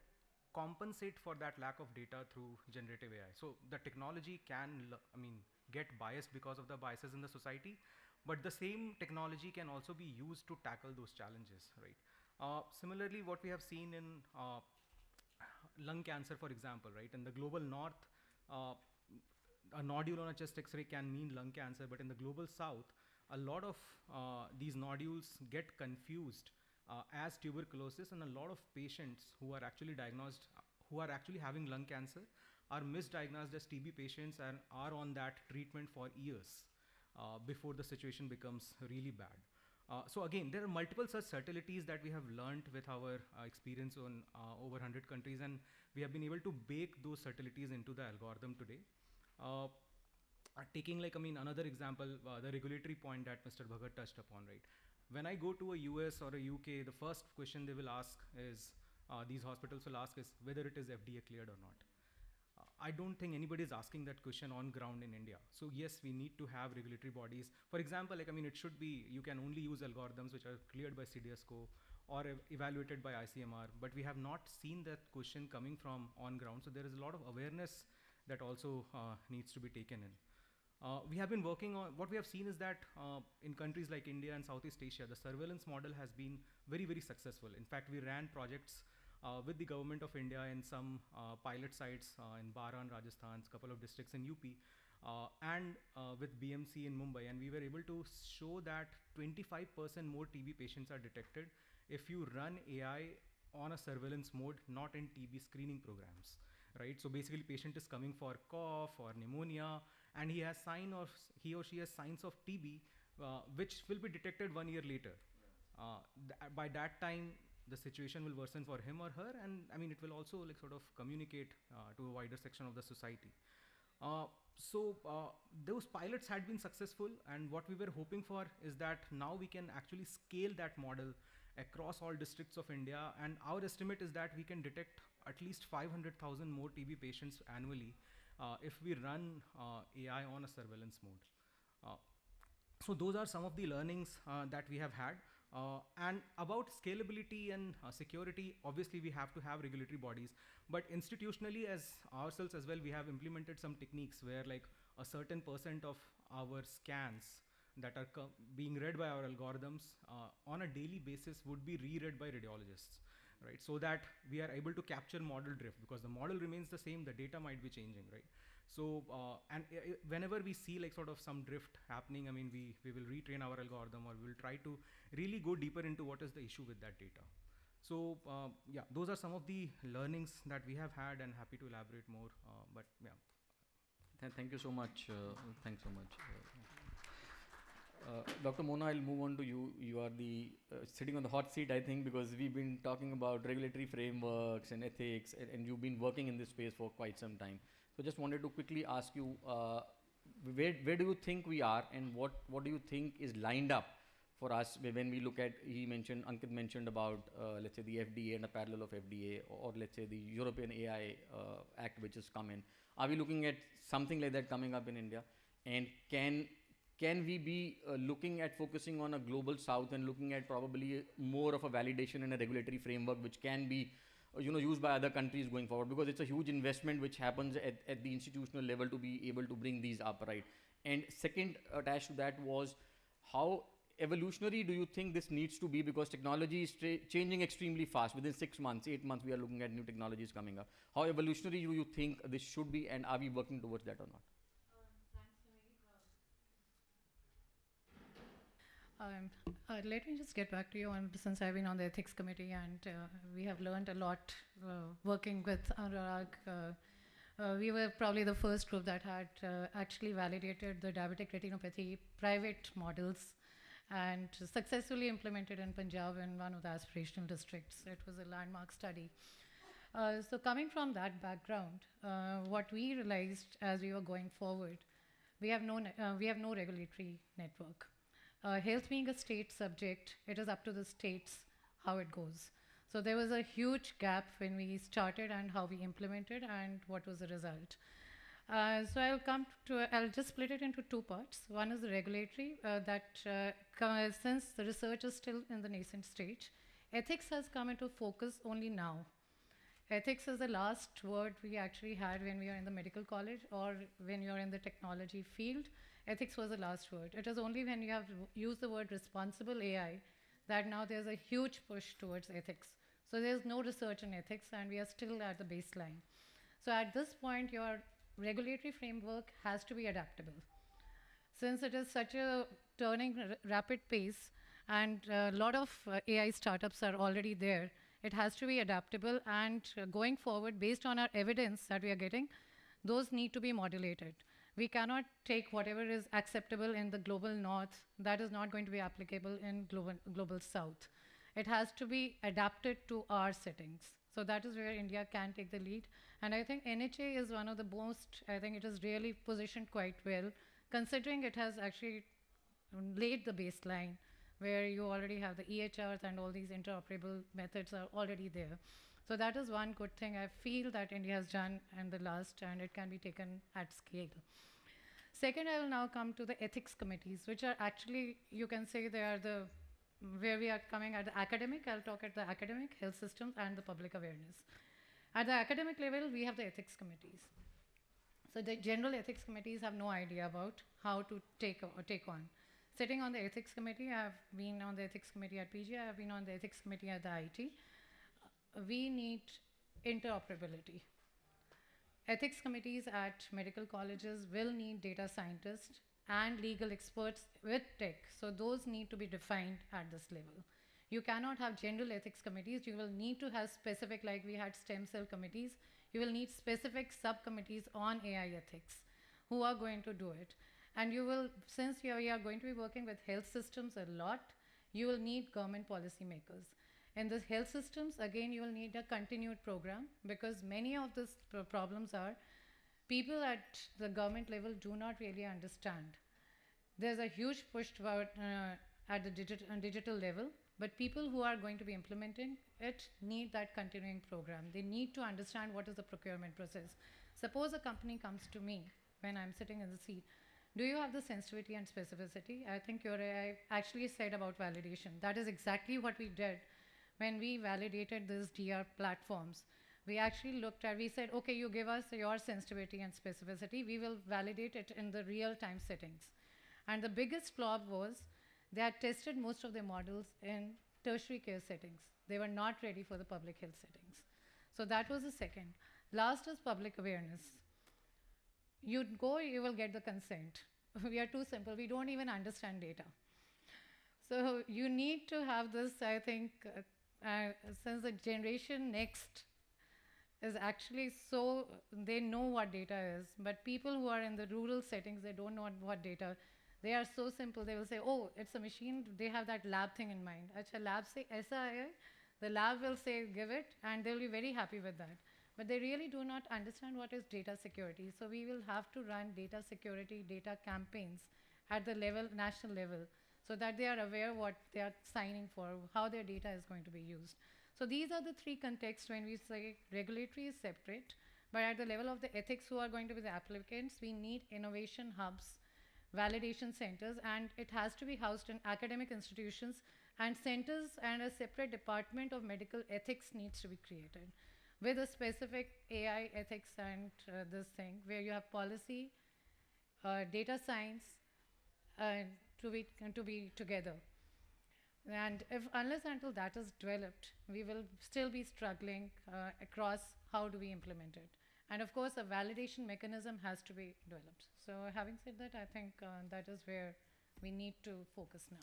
compensate for that lack of data through generative AI. So the technology can, get biased because of the biases in the society, but the same technology can also be used to tackle those challenges, right? Similarly, what we have seen in lung cancer, for example, right? In the global north, a nodule on a chest X-ray can mean lung cancer, but in the global south, a lot of these nodules get confused as tuberculosis, and a lot of patients who are actually diagnosed, who are actually having lung cancer, are misdiagnosed as TB patients and are on that treatment for years before the situation becomes really bad. So again, there are multiple such subtleties that we have learned with our experience on over 100 countries, and we have been able to bake those subtleties into the algorithm today. Taking another example, the regulatory point that Mr. Bhagat touched upon, right? When I go to a US or a UK, the first question they will ask is, these hospitals will ask is whether it is FDA cleared or not. I don't think anybody is asking that question on ground in India. So yes, we need to have regulatory bodies. For example, like, I mean, it should be, you can only use algorithms which are cleared by CDSCO or evaluated by ICMR, but we have not seen that question coming from on ground. So there is a lot of awareness that also needs to be taken in. We have been working on, what we have seen is that in countries like India and Southeast Asia, the surveillance model has been very, very successful. In fact, we ran projects with the government of India in some pilot sites in Baran, Rajasthan, a couple of districts in UP, and with BMC in Mumbai. And we were able to show that 25% more TB patients are detected if you run AI on a surveillance mode, not in TB screening programs, right? So basically, patient is coming for cough or pneumonia, and he or she has signs of TB, which will be detected 1 year later. By that time, the situation will worsen for him or her, and I mean, it will also like sort of communicate to a wider section of the society. So those pilots had been successful, and what we were hoping for is that now we can actually scale that model across all districts of India, and our estimate is that we can detect at least 500,000 more TB patients annually if we run AI on a surveillance mode. So those are some of the learnings that we have had. And about scalability and security, obviously we have to have regulatory bodies, but institutionally as ourselves as well, we have implemented some techniques where like a certain % of our scans that are being read by our algorithms on a daily basis would be reread by radiologists, right? So that we are able to capture model drift, because the model remains the same, the data might be changing, right? So, and whenever we see like sort of some drift happening, I mean, we will retrain our algorithm, or we will try to really go deeper into what is the issue with that data. So, yeah, those are some of the learnings that we have had, and happy to elaborate more, but yeah. Thank you so much. Thanks so much. Dr. Mona, I'll move on to you. You are the sitting on the hot seat, I think, because we've been talking about regulatory frameworks and ethics, and you've been working in this space for quite some time. So just wanted to quickly ask you, where do you think we are, and what do you think is lined up for us when we look at, Ankit mentioned about, let's say the FDA and a parallel of FDA, or let's say the European AI Act which has come in. Are we looking at something like that coming up in India? And can we be looking at focusing on a global south and looking at probably more of a validation and a regulatory framework which can be used by other countries going forward, because it's a huge investment which happens at the institutional level to be able to bring these up, right? And second, attached to that was, how evolutionary do you think this needs to be, because technology is changing extremely fast. Within 6 months, 8 months, we are looking at new technologies coming up. How evolutionary do you think this should be, and are we working towards that or not? Let me just get back to you on, since I've been on the ethics committee, and we have learned a lot working with Anurag. We were probably the first group that had actually validated the diabetic retinopathy private models and successfully implemented in Punjab in one of the aspirational districts. It was a landmark study. So coming from that background, what we realized as we were going forward, we have no regulatory network. Health being a state subject, it is up to the states how it goes. So there was a huge gap when we started and how we implemented and what was the result. So I'll just split it into 2 parts. One is the regulatory, since the research is still in the nascent stage, ethics has come into focus only now. Ethics is the last word we actually had when we were in the medical college or when you're in the technology field. Ethics was the last word. It is only when you have used the word responsible AI that now there's a huge push towards ethics. So there's no research in ethics, and we are still at the baseline. So at this point, your regulatory framework has to be adaptable. Since it is such a turning rapid pace, and a lot of AI startups are already there, it has to be adaptable, and going forward, based on our evidence that we are getting, those need to be modulated. We cannot take whatever is acceptable in the global north that is not going to be applicable in global south. It has to be adapted to our settings. So that is where India can take the lead. And I think NHA is one of the most, I think it is really positioned quite well, considering it has actually laid the baseline where you already have the EHRs and all these interoperable methods are already there. So that is one good thing I feel that India has done in the last, and it can be taken at scale. Second, I will now come to the ethics committees, which are actually, you can say they are the, where we are coming at the academic, I'll talk at the academic, health systems, and the public awareness. At the academic level, we have the ethics committees. So the general ethics committees have no idea about how to take on. Sitting on the ethics committee, I have been on the ethics committee at PG, I have been on the ethics committee at the IT. We need interoperability. Ethics committees at medical colleges will need data scientists and legal experts with tech. So those need to be defined at this level. You cannot have general ethics committees. You will need to have specific, like we had stem cell committees. You will need specific subcommittees on AI ethics who are going to do it. And you will, since we are going to be working with health systems a lot, you will need government policymakers. In the health systems, again, you will need a continued program, because many of these problems are people at the government level do not really understand. There's a huge push toward, at the digital level, but people who are going to be implementing it need that continuing program. They need to understand what is the procurement process. Suppose a company comes to me when I'm sitting in the seat. Do you have the sensitivity and specificity? I think your AI actually said about validation. That is exactly what we did when we validated these DR platforms. We actually looked at, we said, okay, you give us your sensitivity and specificity, we will validate it in the real-time settings. And the biggest flaw was they had tested most of their models in tertiary care settings. They were not ready for the public health settings. So that was the second. Last is public awareness. You'd go, you will get the consent. We are too simple. We don't even understand data. So you need to have this, I think, since the generation next is actually so, they know what data is, but people who are in the rural settings, they don't know what data. They are so simple. They will say, oh, it's a machine. They have that lab thing in mind. Acha, lab say, aisa hai. The lab will say, give it, and they'll be very happy with that. But they really do not understand what is data security. So we will have to run data security, data campaigns at the level, national level, so that they are aware what they are signing for, how their data is going to be used. So these are the three contexts when we say regulatory is separate, but at the level of the ethics who are going to be the applicants, we need innovation hubs, validation centers, and it has to be housed in academic institutions and centers, and a separate department of medical ethics needs to be created with a specific AI ethics and this thing where you have policy, data science, to be together. And unless until that is developed, we will still be struggling across how do we implement it. And of course, a validation mechanism has to be developed. So having said that, I think that is where we need to focus now.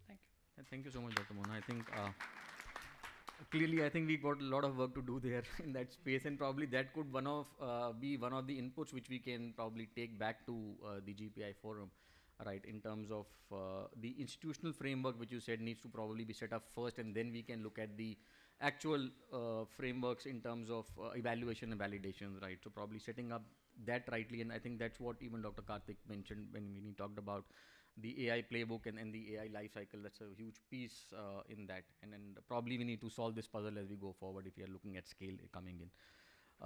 Thank you. Thank you so much, Dr. Mona. I think clearly, I think we got a lot of work to do there in that space, and probably that could be one of the inputs which we can probably take back to the GPAI forum, right, in terms of the institutional framework which you said needs to probably be set up first, and then we can look at the actual frameworks in terms of evaluation and validations, right? So probably setting up that rightly, and I think that's what even Dr. Karthik mentioned when he talked about the AI playbook and the AI life cycle. That's a huge piece in that, and probably we need to solve this puzzle as we go forward if we are looking at scale coming in.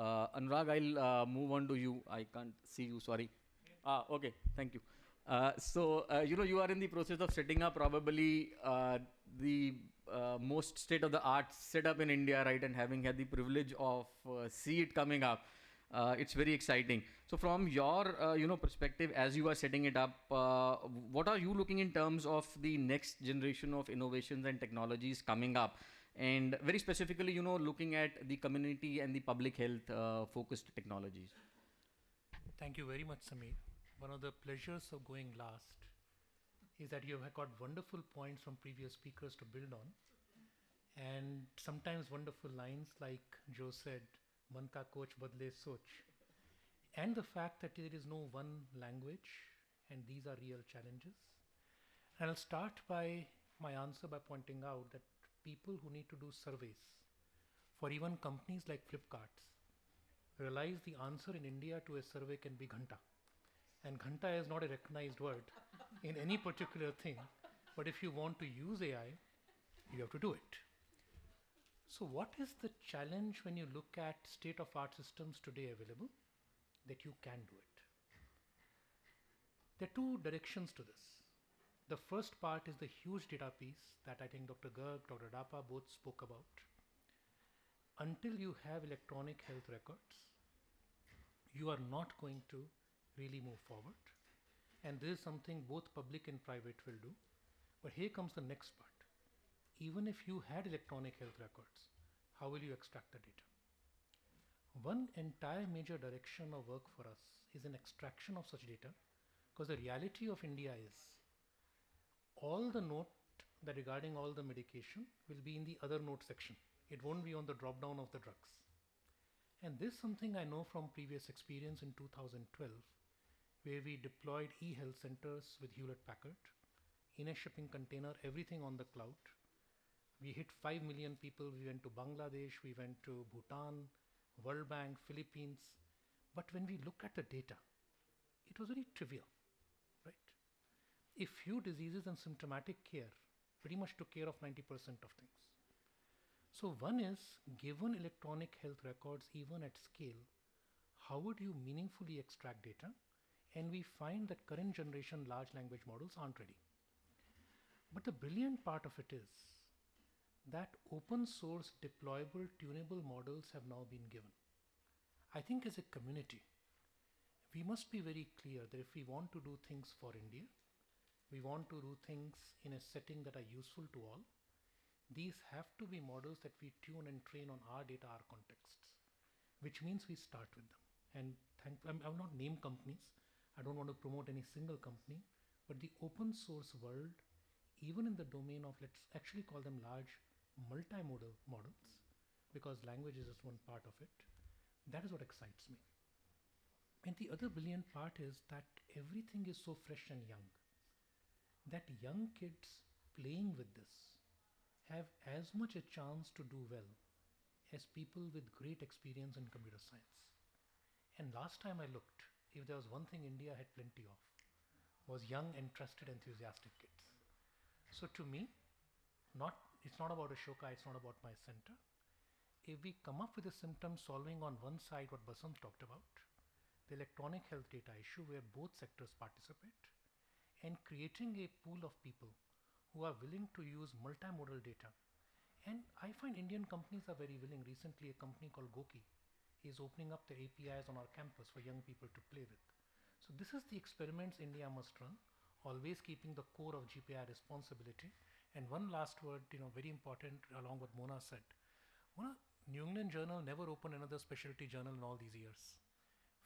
Anurag, I'll move on to you. I can't see you, sorry. Okay, thank you. You are in the process of setting up probably the most state-of-the-art setup in India, right, and having had the privilege of see it coming up. It's very exciting. So from your perspective, as you are setting it up, what are you looking in terms of the next generation of innovations and technologies coming up? And very specifically, looking at the community and the public health focused technologies. Thank you very much, Sameer. One of the pleasures of going last is that you have got wonderful points from previous speakers to build on, and sometimes wonderful lines like Joe said, "Man ka coach badle soch," and the fact that there is no one language, and these are real challenges. And I'll start by my answer by pointing out that people who need to do surveys for even companies like Flipkart realize the answer in India to a survey can be ghanta. And ghanta is not a recognized word in any particular thing, but if you want to use AI, you have to do it. So what is the challenge when you look at state-of-art systems today available that you can do it? There are two directions to this. The first part is the huge data piece that I think Dr. Garg, Dr. Dapa both spoke about. Until you have electronic health records, you are not going to really move forward. And this is something both public and private will do. But here comes the next part. Even if you had electronic health records, how will you extract the data? One entire major direction of work for us is an extraction of such data, because the reality of India is all the note that regarding all the medication will be in the other note section. It won't be on the drop down of the drugs. And this is something I know from previous experience in 2012, where we deployed e-health centers with Hewlett Packard in a shipping container, everything on the cloud. We hit 5 million people. We went to Bangladesh, we went to Bhutan, World Bank, Philippines. But when we look at the data, it was very trivial, right? A few diseases and symptomatic care pretty much took care of 90% of things. So one is, given electronic health records even at scale, how would you meaningfully extract data? And we find that current generation large language models aren't ready. But the brilliant part of it is that open source deployable tunable models have now been given. I think as a community, we must be very clear that if we want to do things for India, we want to do things in a setting that are useful to all, these have to be models that we tune and train on our data, our contexts, which means we start with them. And I will not name companies. I don't want to promote any single company, but the open source world, even in the domain of, let's actually call them large multimodal models, because language is just one part of it, that is what excites me. And the other brilliant part is that everything is so fresh and young, that young kids playing with this have as much a chance to do well as people with great experience in computer science. And last time I looked, if there was one thing India had plenty of, was young, interested, enthusiastic kids. So to me, it's not about Ashoka, it's not about my center. If we come up with a symptom solving on one side what Basant talked about, the electronic health data issue where both sectors participate, and creating a pool of people who are willing to use multimodal data. And I find Indian companies are very willing. Recently, a company called Goki is opening up their APIs on our campus for young people to play with. So this is the experiments India must run, always keeping the core of GPAI responsibility. And one last word, very important along what Mona said. Mona, New England Journal never opened another specialty journal in all these years.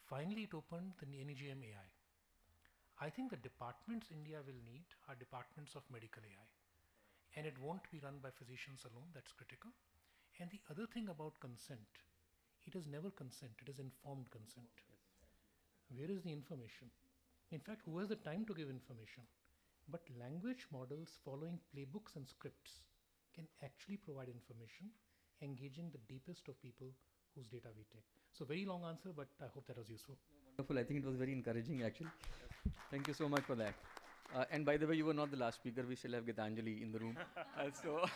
Finally, it opened the NEGM AI. I think the departments India will need are departments of medical AI. And it won't be run by physicians alone, that's critical. And the other thing about consent, it is never consent, it is informed consent. Where is the information? In fact, who has the time to give information? But language models following playbooks and scripts can actually provide information, engaging the deepest of people whose data we take. So very long answer, but I hope that was useful. Wonderful. I think it was very encouraging, actually. Thank you so much for that. And by the way, you were not the last speaker. We still have Gitanjali in the room. So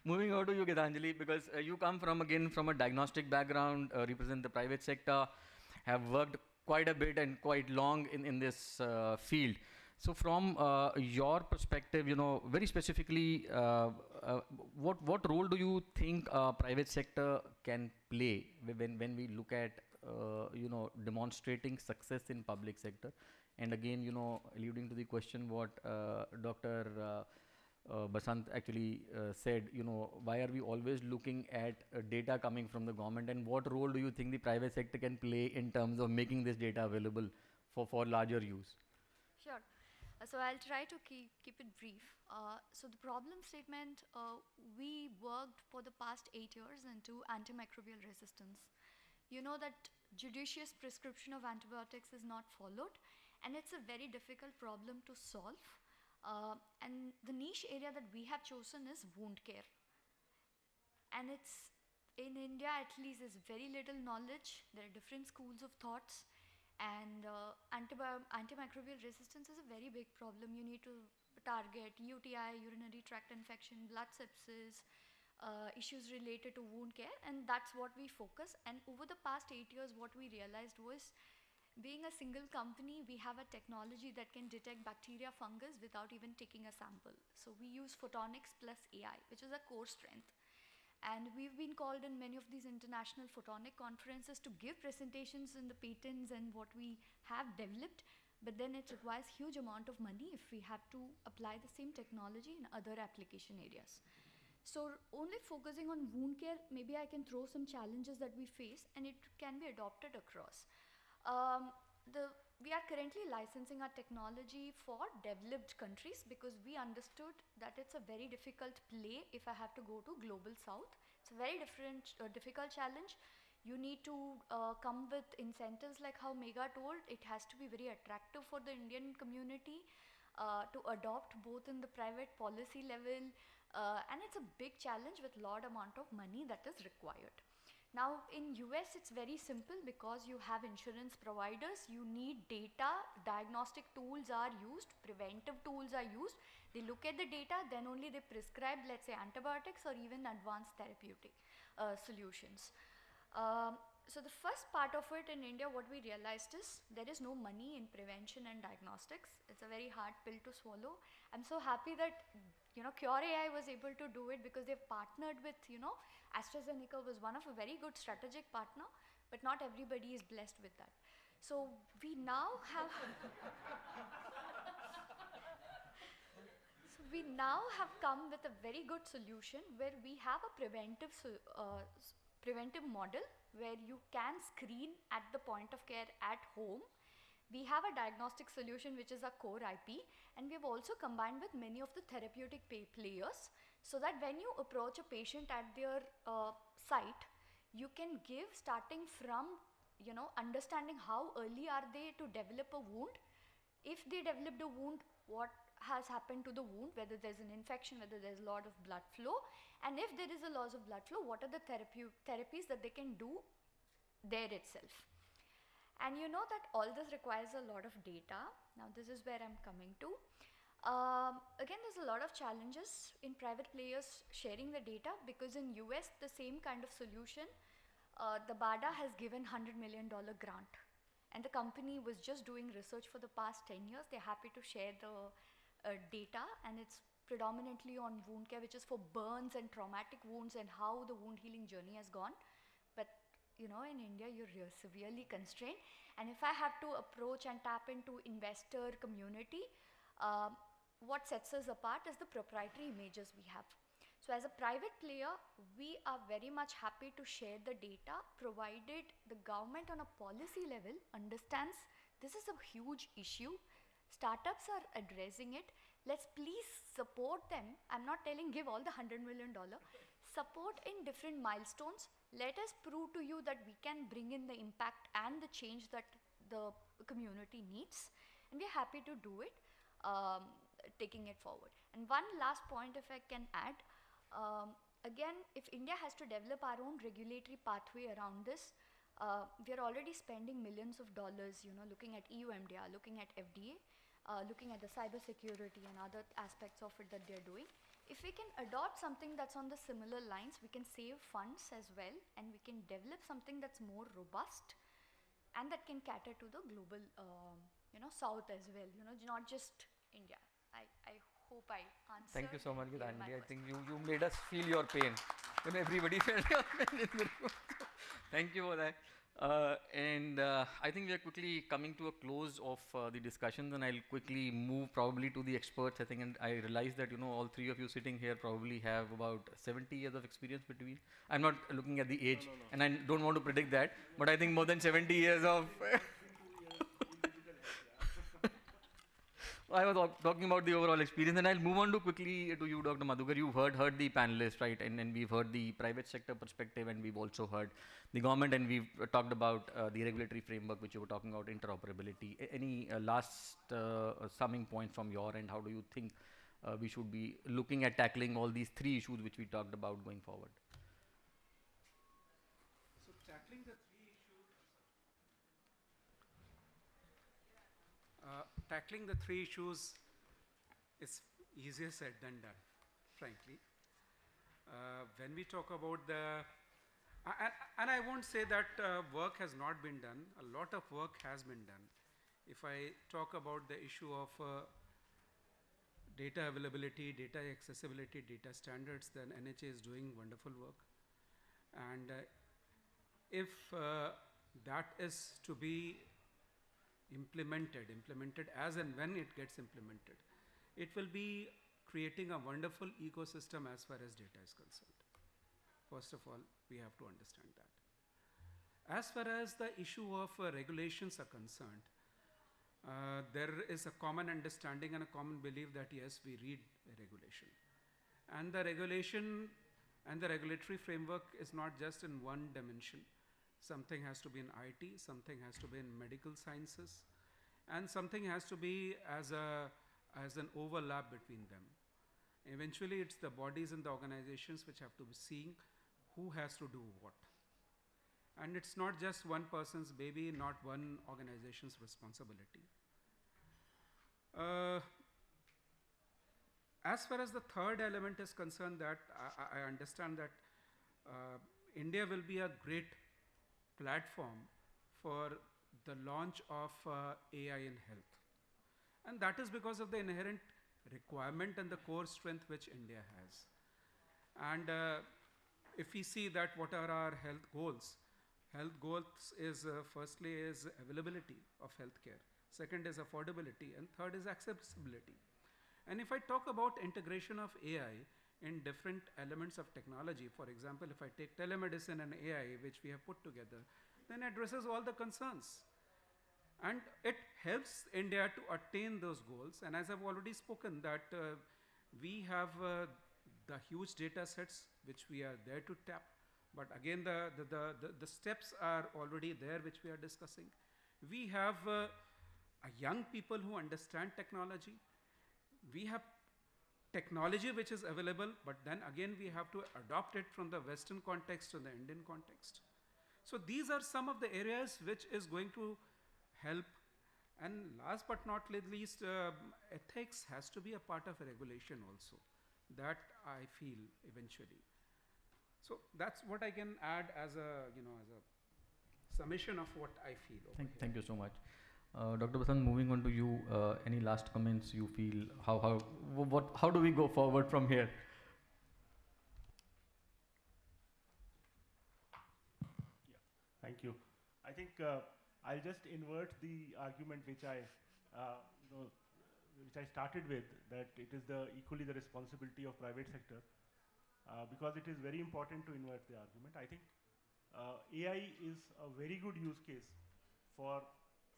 moving over to you, Gitanjali, because you come from a diagnostic background, represent the private sector, have worked quite a bit and quite long in this field. So from your perspective, very specifically, what role do you think private sector can play when we look at demonstrating success in public sector? And again, alluding to the question what Dr. Basant actually said, why are we always looking at data coming from the government, and what role do you think the private sector can play in terms of making this data available for larger use? Sure. So I'll try to keep it brief. So the problem statement, we worked for the past 8 years into antimicrobial resistance. You know that judicious prescription of antibiotics is not followed, and it's a very difficult problem to solve. And the niche area that we have chosen is wound care. And it's, in India at least, there's very little knowledge. There are different schools of thoughts. And antimicrobial resistance is a very big problem. You need to target UTI, urinary tract infection, blood sepsis, issues related to wound care, and that's what we focus. And over the past 8 years, what we realized was, being a single company, we have a technology that can detect bacteria, fungus without even taking a sample. So we use photonics plus AI, which is a core strength. And we've been called in many of these international photonic conferences to give presentations in the patents and what we have developed, but then it requires huge amount of money if we have to apply the same technology in other application areas. So only focusing on wound care, maybe I can throw some challenges that we face, and it can be adopted across. We are currently licensing our technology for developed countries because we understood that it's a very difficult play if I have to go to global south. It's a very difficult challenge. You need to come with incentives like how Megha told. It has to be very attractive for the Indian community to adopt both in the private policy level, and it's a big challenge with lot amount of money that is required. Now in US it's very simple because you have insurance providers, you need data, diagnostic tools are used, preventive tools are used. They look at the data, then only they prescribe, let's say, antibiotics or even advanced therapeutic solutions. So the first part of it in India, what we realized is there is no money in prevention and diagnostics. It's a very hard pill to swallow. I'm so happy that GPAI was able to do it because they've partnered with, AstraZeneca was one of a very good strategic partner, but not everybody is blessed with that. So we now have come with a very good solution where we have a preventive model where you can screen at the point of care at home. We have a diagnostic solution which is a core IP, and we have also combined with many of the therapeutic players so that when you approach a patient at their site, you can give starting from understanding how early are they to develop a wound. If they developed a wound, what has happened to the wound, whether there's an infection, whether there's a lot of blood flow, and if there is a loss of blood flow, what are the therapies that they can do there itself. And you know that all this requires a lot of data. Now this is where I'm coming to. Again, there's a lot of challenges in private players sharing the data because in US the same kind of solution, the BARDA has given $100 million grant, and the company was just doing research for the past 10 years. They're happy to share the data, and it's predominantly on wound care, which is for burns and traumatic wounds and how the wound healing journey has gone. But in India, you're severely constrained. And if I have to approach and tap into investor community, what sets us apart is the proprietary images we have. So as a private player, we are very much happy to share the data, provided the government on a policy level understands this is a huge issue. Startups are addressing it. Let's please support them. I'm not telling give all the $100 million. Support in different milestones. Let us prove to you that we can bring in the impact and the change that the community needs. And we're happy to do it, taking it forward. And one last point, if I can add, again, if India has to develop our own regulatory pathway around this, we are already spending millions of dollars, looking at EU MDR, looking at FDA, looking at the cyber security and other aspects of it that they're doing. If we can adopt something that's on the similar lines, we can save funds as well, and we can develop something that's more robust and that can cater to the global, South as well, not just India. I hope I answered. Thank you so much, and cleared Gitanjali. my I think you made us feel your pain. Everybody felt your pain in the room. Thank you for that. I think we are quickly coming to a close of the discussions, and I'll quickly move probably to the experts. I think, and I realize that all three of you sitting here probably have about 70 years of experience between. I'm not looking at the age, and I don't want to predict that, but I think more than 70 years of. I was talking about the overall experience, and I'll move on to quickly to you, Dr. Madhukar. You've heard the panelists, right? And we've heard the private sector perspective, and we've also heard the government, and we've talked about the regulatory framework, which you were talking about, interoperability. Any last summing points from your end? How do you think we should be looking at tackling all these three issues which we talked about going forward? So tackling the three issues. Tackling the three issues is easier said than done, frankly. When we talk about and I won't say that work has not been done. A lot of work has been done. If I talk about the issue of data availability, data accessibility, data standards, then NHA is doing wonderful work. And if that is to be implemented as and when it gets implemented, it will be creating a wonderful ecosystem as far as data is concerned. First of all, we have to understand that. As far as the issue of regulations are concerned, there is a common understanding and a common belief that yes, we read a regulation. And the regulation and the regulatory framework is not just in one dimension. Something has to be in IT, something has to be in medical sciences, and something has to be as an overlap between them. Eventually, it's the bodies and the organizations which have to be seeing who has to do what. And it's not just one person's baby, not one organization's responsibility. As far as the third element is concerned, that I understand that India will be a great platform for the launch of AI in health. And that is because of the inherent requirement and the core strength which India has. And if we see that what are our health goals is firstly is availability of healthcare, second is affordability, and third is accessibility. And if I talk about integration of AI in different elements of technology, for example, if I take telemedicine and AI, which we have put together, then it addresses all the concerns. And it helps India to attain those goals. And as I've already spoken, that we have the huge data sets which we are there to tap. But again, the steps are already there which we are discussing. We have young people who understand technology. We have technology which is available, but then again we have to adopt it from the Western context to the Indian context. So these are some of the areas which is going to help. And last but not least, ethics has to be a part of a regulation also. That I feel eventually. So that's what I can add as a summation of what I feel. Thank you so much. Dr. Basant, moving on to you, any last comments you feel? How do we go forward from here? Yeah, thank you. I think I'll just invert the argument which I started with, that it is equally the responsibility of private sector, because it is very important to invert the argument. I think AI is a very good use case for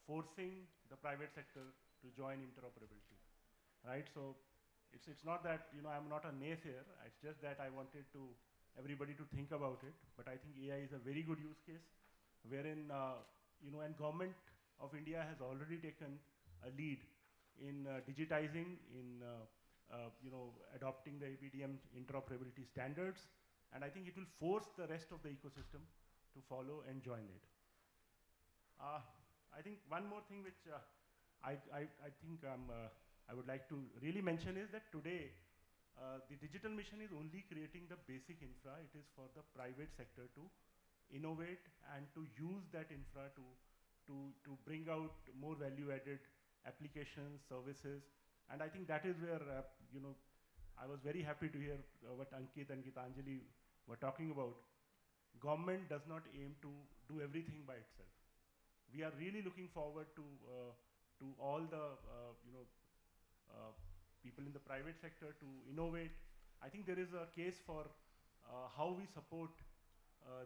forcing the private sector to join interoperability, right? So it's not that I'm not a naysayer. It's just that I wanted everybody to think about it. But I think AI is a very good use case, wherein and government of India has already taken a lead in digitizing, in adopting the APDM interoperability standards, and I think it will force the rest of the ecosystem to follow and join it. I think one more thing which I would like to really mention is that today the digital mission is only creating the basic infra. It is for the private sector to innovate and to use that infra to bring out more value-added applications, services, and I think that is where I was very happy to hear what Ankit and Gitanjali were talking about. Government does not aim to do everything by itself. We are really looking forward to all the people in the private sector to innovate. I think there is a case for how we support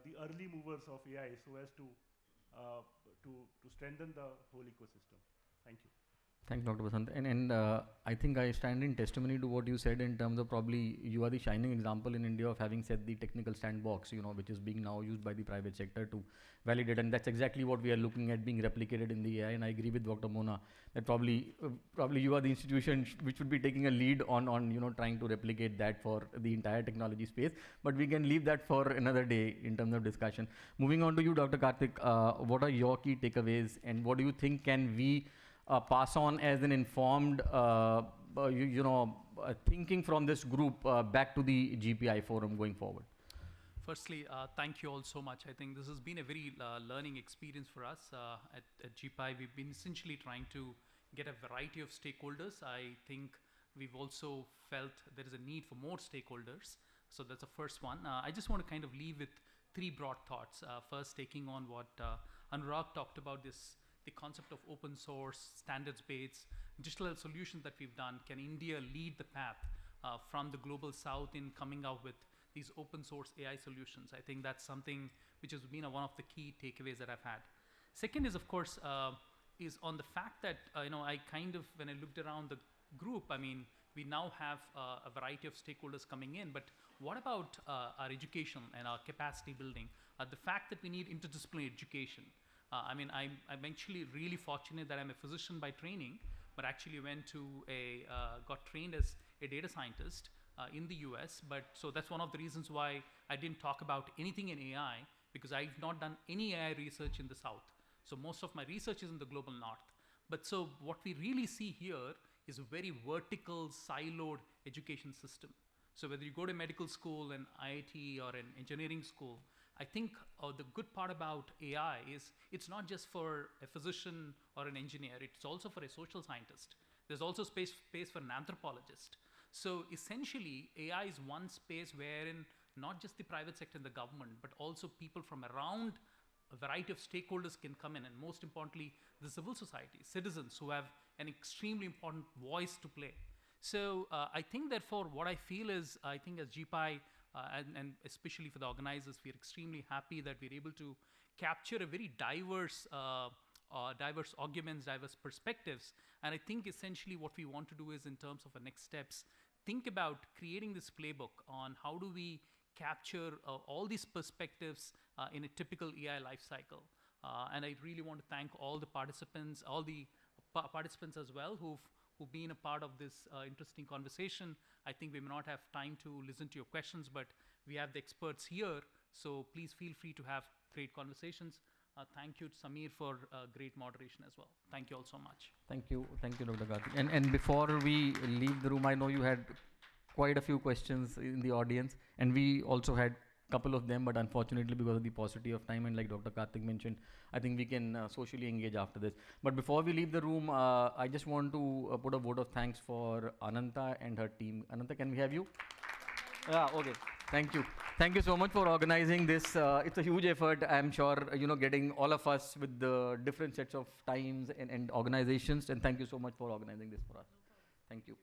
the early movers of AI so as to strengthen the whole ecosystem. Thank you. Thanks, Dr. Basant. And I think I stand in testimony to what you said in terms of probably you are the shining example in India of having set the technical sandbox, which is being now used by the private sector to validate. And that's exactly what we are looking at being replicated in the AI. And I agree with Dr. Mona that probably you are the institution which would be taking a lead on trying to replicate that for the entire technology space. But we can leave that for another day in terms of discussion. Moving on to you, Dr. Karthik, what are your key takeaways and what do you think can we pass on as an informed thinking from this group back to the GPAI forum going forward? Firstly, thank you all so much. I think this has been a very learning experience for us at GPAI. We've been essentially trying to get a variety of stakeholders. I think we've also felt there is a need for more stakeholders. So that's the first one. I just want to kind of leave with three broad thoughts. First, taking on what Anurag talked about, the concept of open source, standards-based digital health solutions that we've done. Can India lead the path from the global south in coming out with these open source AI solutions? I think that's something which has been one of the key takeaways that I've had. Second is, of course, is on the fact that, I kind of, when I looked around the group, I mean, we now have a variety of stakeholders coming in, but what about our education and our capacity building? The fact that we need interdisciplinary education. I'm actually really fortunate that I'm a physician by training, but actually got trained as a data scientist in the US. So that's one of the reasons why I didn't talk about anything in AI, because I've not done any AI research in the South. So most of my research is in the global North. But so what we really see here is a very vertical, siloed education system. So whether you go to medical school, an IIT, or an engineering school, I think the good part about AI is it's not just for a physician or an engineer, it's also for a social scientist. There's also space for an anthropologist. So essentially, AI is one space wherein not just the private sector and the government, but also people from around a variety of stakeholders can come in, and most importantly, the civil society, citizens who have an extremely important voice to play. So I think, therefore, what I feel is, I think as GPAI, and especially for the organizers, we are extremely happy that we're able to capture a very diverse arguments, diverse perspectives. And I think essentially what we want to do is, in terms of the next steps, think about creating this playbook on how do we capture all these perspectives in a typical AI life cycle. And I really want to thank all the participants, as well who've been a part of this interesting conversation. I think we may not have time to listen to your questions, but we have the experts here, so please feel free to have great conversations. Thank you, Samir, for great moderation as well. Thank you all so much. Thank you, Dr. Karthik. And before we leave the room, I know you had quite a few questions in the audience, and we also had a couple of them, but unfortunately, because of the paucity of time, and like Dr. Karthik mentioned, I think we can socially engage after this. But before we leave the room, I just want to put a vote of thanks for Ananta and her team. Ananta, can we have you? Yeah, okay. Thank you. Thank you so much for organizing this. It's a huge effort, I'm sure, getting all of us with the different sets of times and organizations. And thank you so much for organizing this for us. Thank you.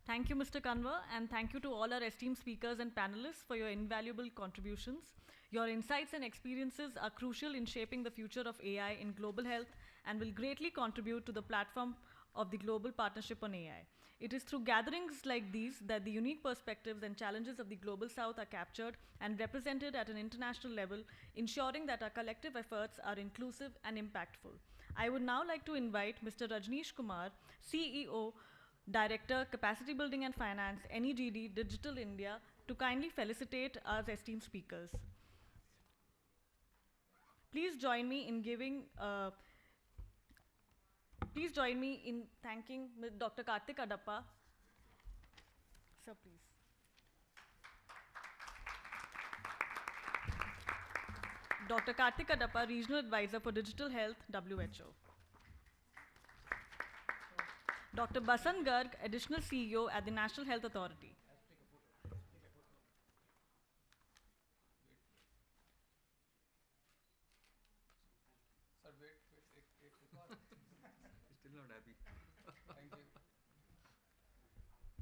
Thank you, Mr. Kanwar, and thank you to all our esteemed speakers and panelists for your invaluable contributions. Your insights and experiences are crucial in shaping the future of AI in global health and will greatly contribute to the platform of the Global Partnership on AI. It is through gatherings like these that the unique perspectives and challenges of the Global South are captured and represented at an international level, ensuring that our collective efforts are inclusive and impactful. I would now like to invite Mr. Rajneesh Kumar, CEO, Director, Capacity Building and Finance, NEGD, Digital India, to kindly felicitate our esteemed speakers. Please join me in thanking Dr. Karthik Adappa. Sir, please. Dr. Karthik Adappa, Regional Advisor for Digital Health, WHO. Dr. Basant Garg, Additional CEO at the National Health Authority. Sir, wait. Still not happy. Thank you.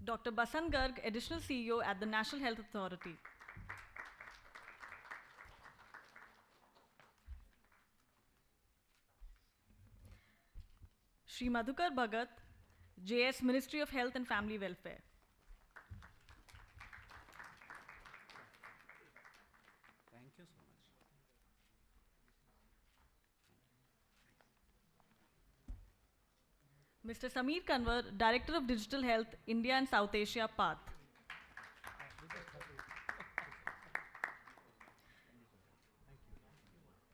Dr. Basant Garg, Additional CEO at the National Health Authority. Shri Madhukar Bhagat, JS, Ministry of Health and Family Welfare. Thank you so much. Mr. Sameer Kanwar, Director of Digital Health, India and South Asia, PATH.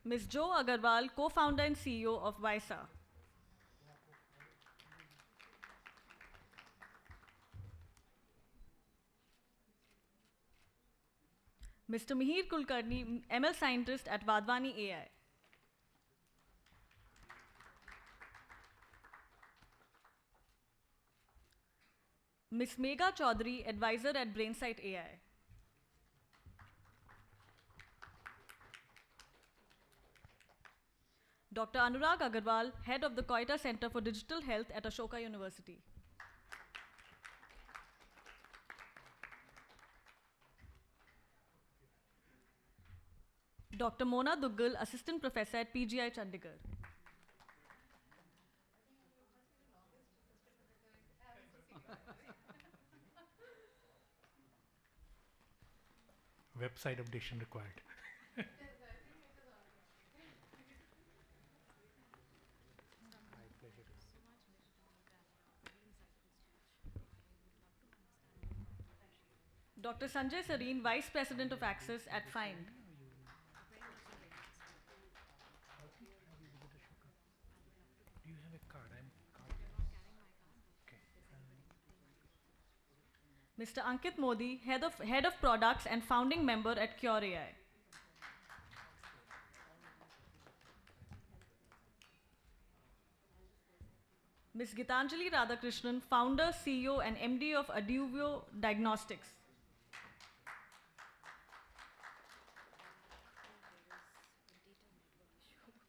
Ms. Jo Agarwal, co-founder and CEO of Visa. Mr. Mihir Kulkarni, ML scientist at Vadvani AI. Ms. Megha Chaudhary, advisor at Brainsight AI. Dr. Anurag Agarwal, head of the Koita Center for Digital Health at Ashoka University. Dr. Mona Duggal, assistant professor at PGI Chandigarh. Website updation required. Dr. Sanjay Sareen, vice president of Access at Find. Do you have a card? Okay. Mr. Ankit Modi, head of products and founding member at Cure AI. Ms. Gitanjali Radhakrishnan, founder, CEO, and MD of Aduvio Diagnostics.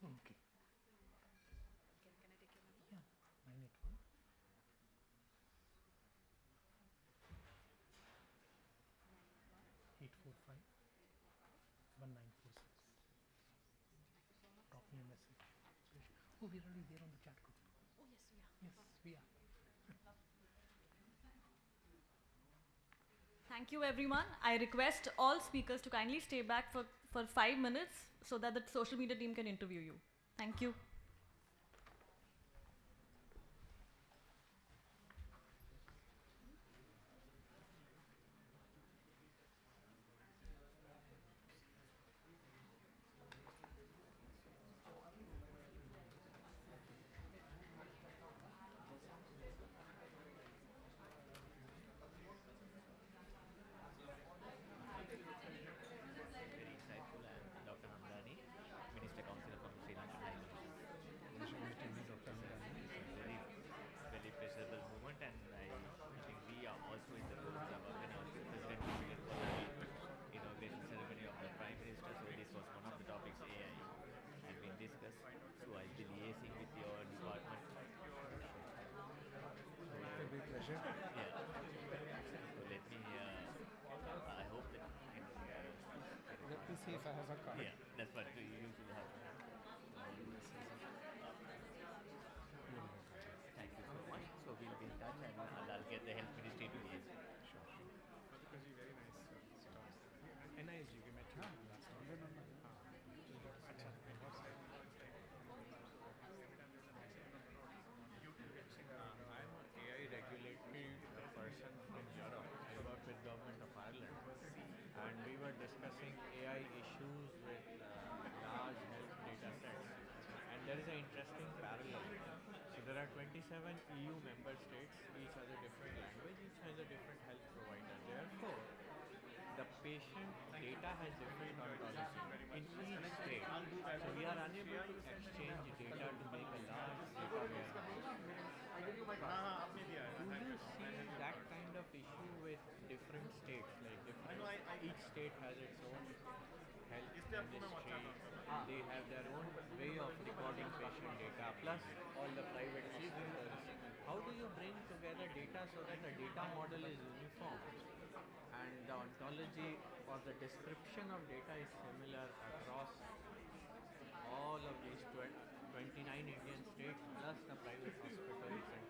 Okay. Yeah, 981. 845 1946. Drop me a message. Oh, we're already there on the chat group. Oh, yes, we are. Yes, we are. Thank you, everyone. I request all speakers to kindly stay back for 5 minutes so that the social media team can interview you. Thank you. See if I have a card. Yeah, that's what you usually have. Thank you so much. So we'll be in touch and I'll get the health ministry to liaise. Sure. Because you very nice stars. NISG we met you last time. No. I'm an AI regulatory person from Europe. I work with Government of Ireland, and we were discussing AI issues with large health data sets. And there is an interesting parallel. So there are 27 EU member states, each has a different language, each has a different health provider. Therefore, the patient data has different ontology in each state. So we are unable to exchange data to make a large data warehouse. Do you see that kind of issue with different states? Like each state has its own health ministry. They have their own way of recording patient data, plus all the private hospitals. How do you bring together data so that the data model is uniform and the ontology or the description of data is similar across all of these 29 Indian states plus the private hospitals and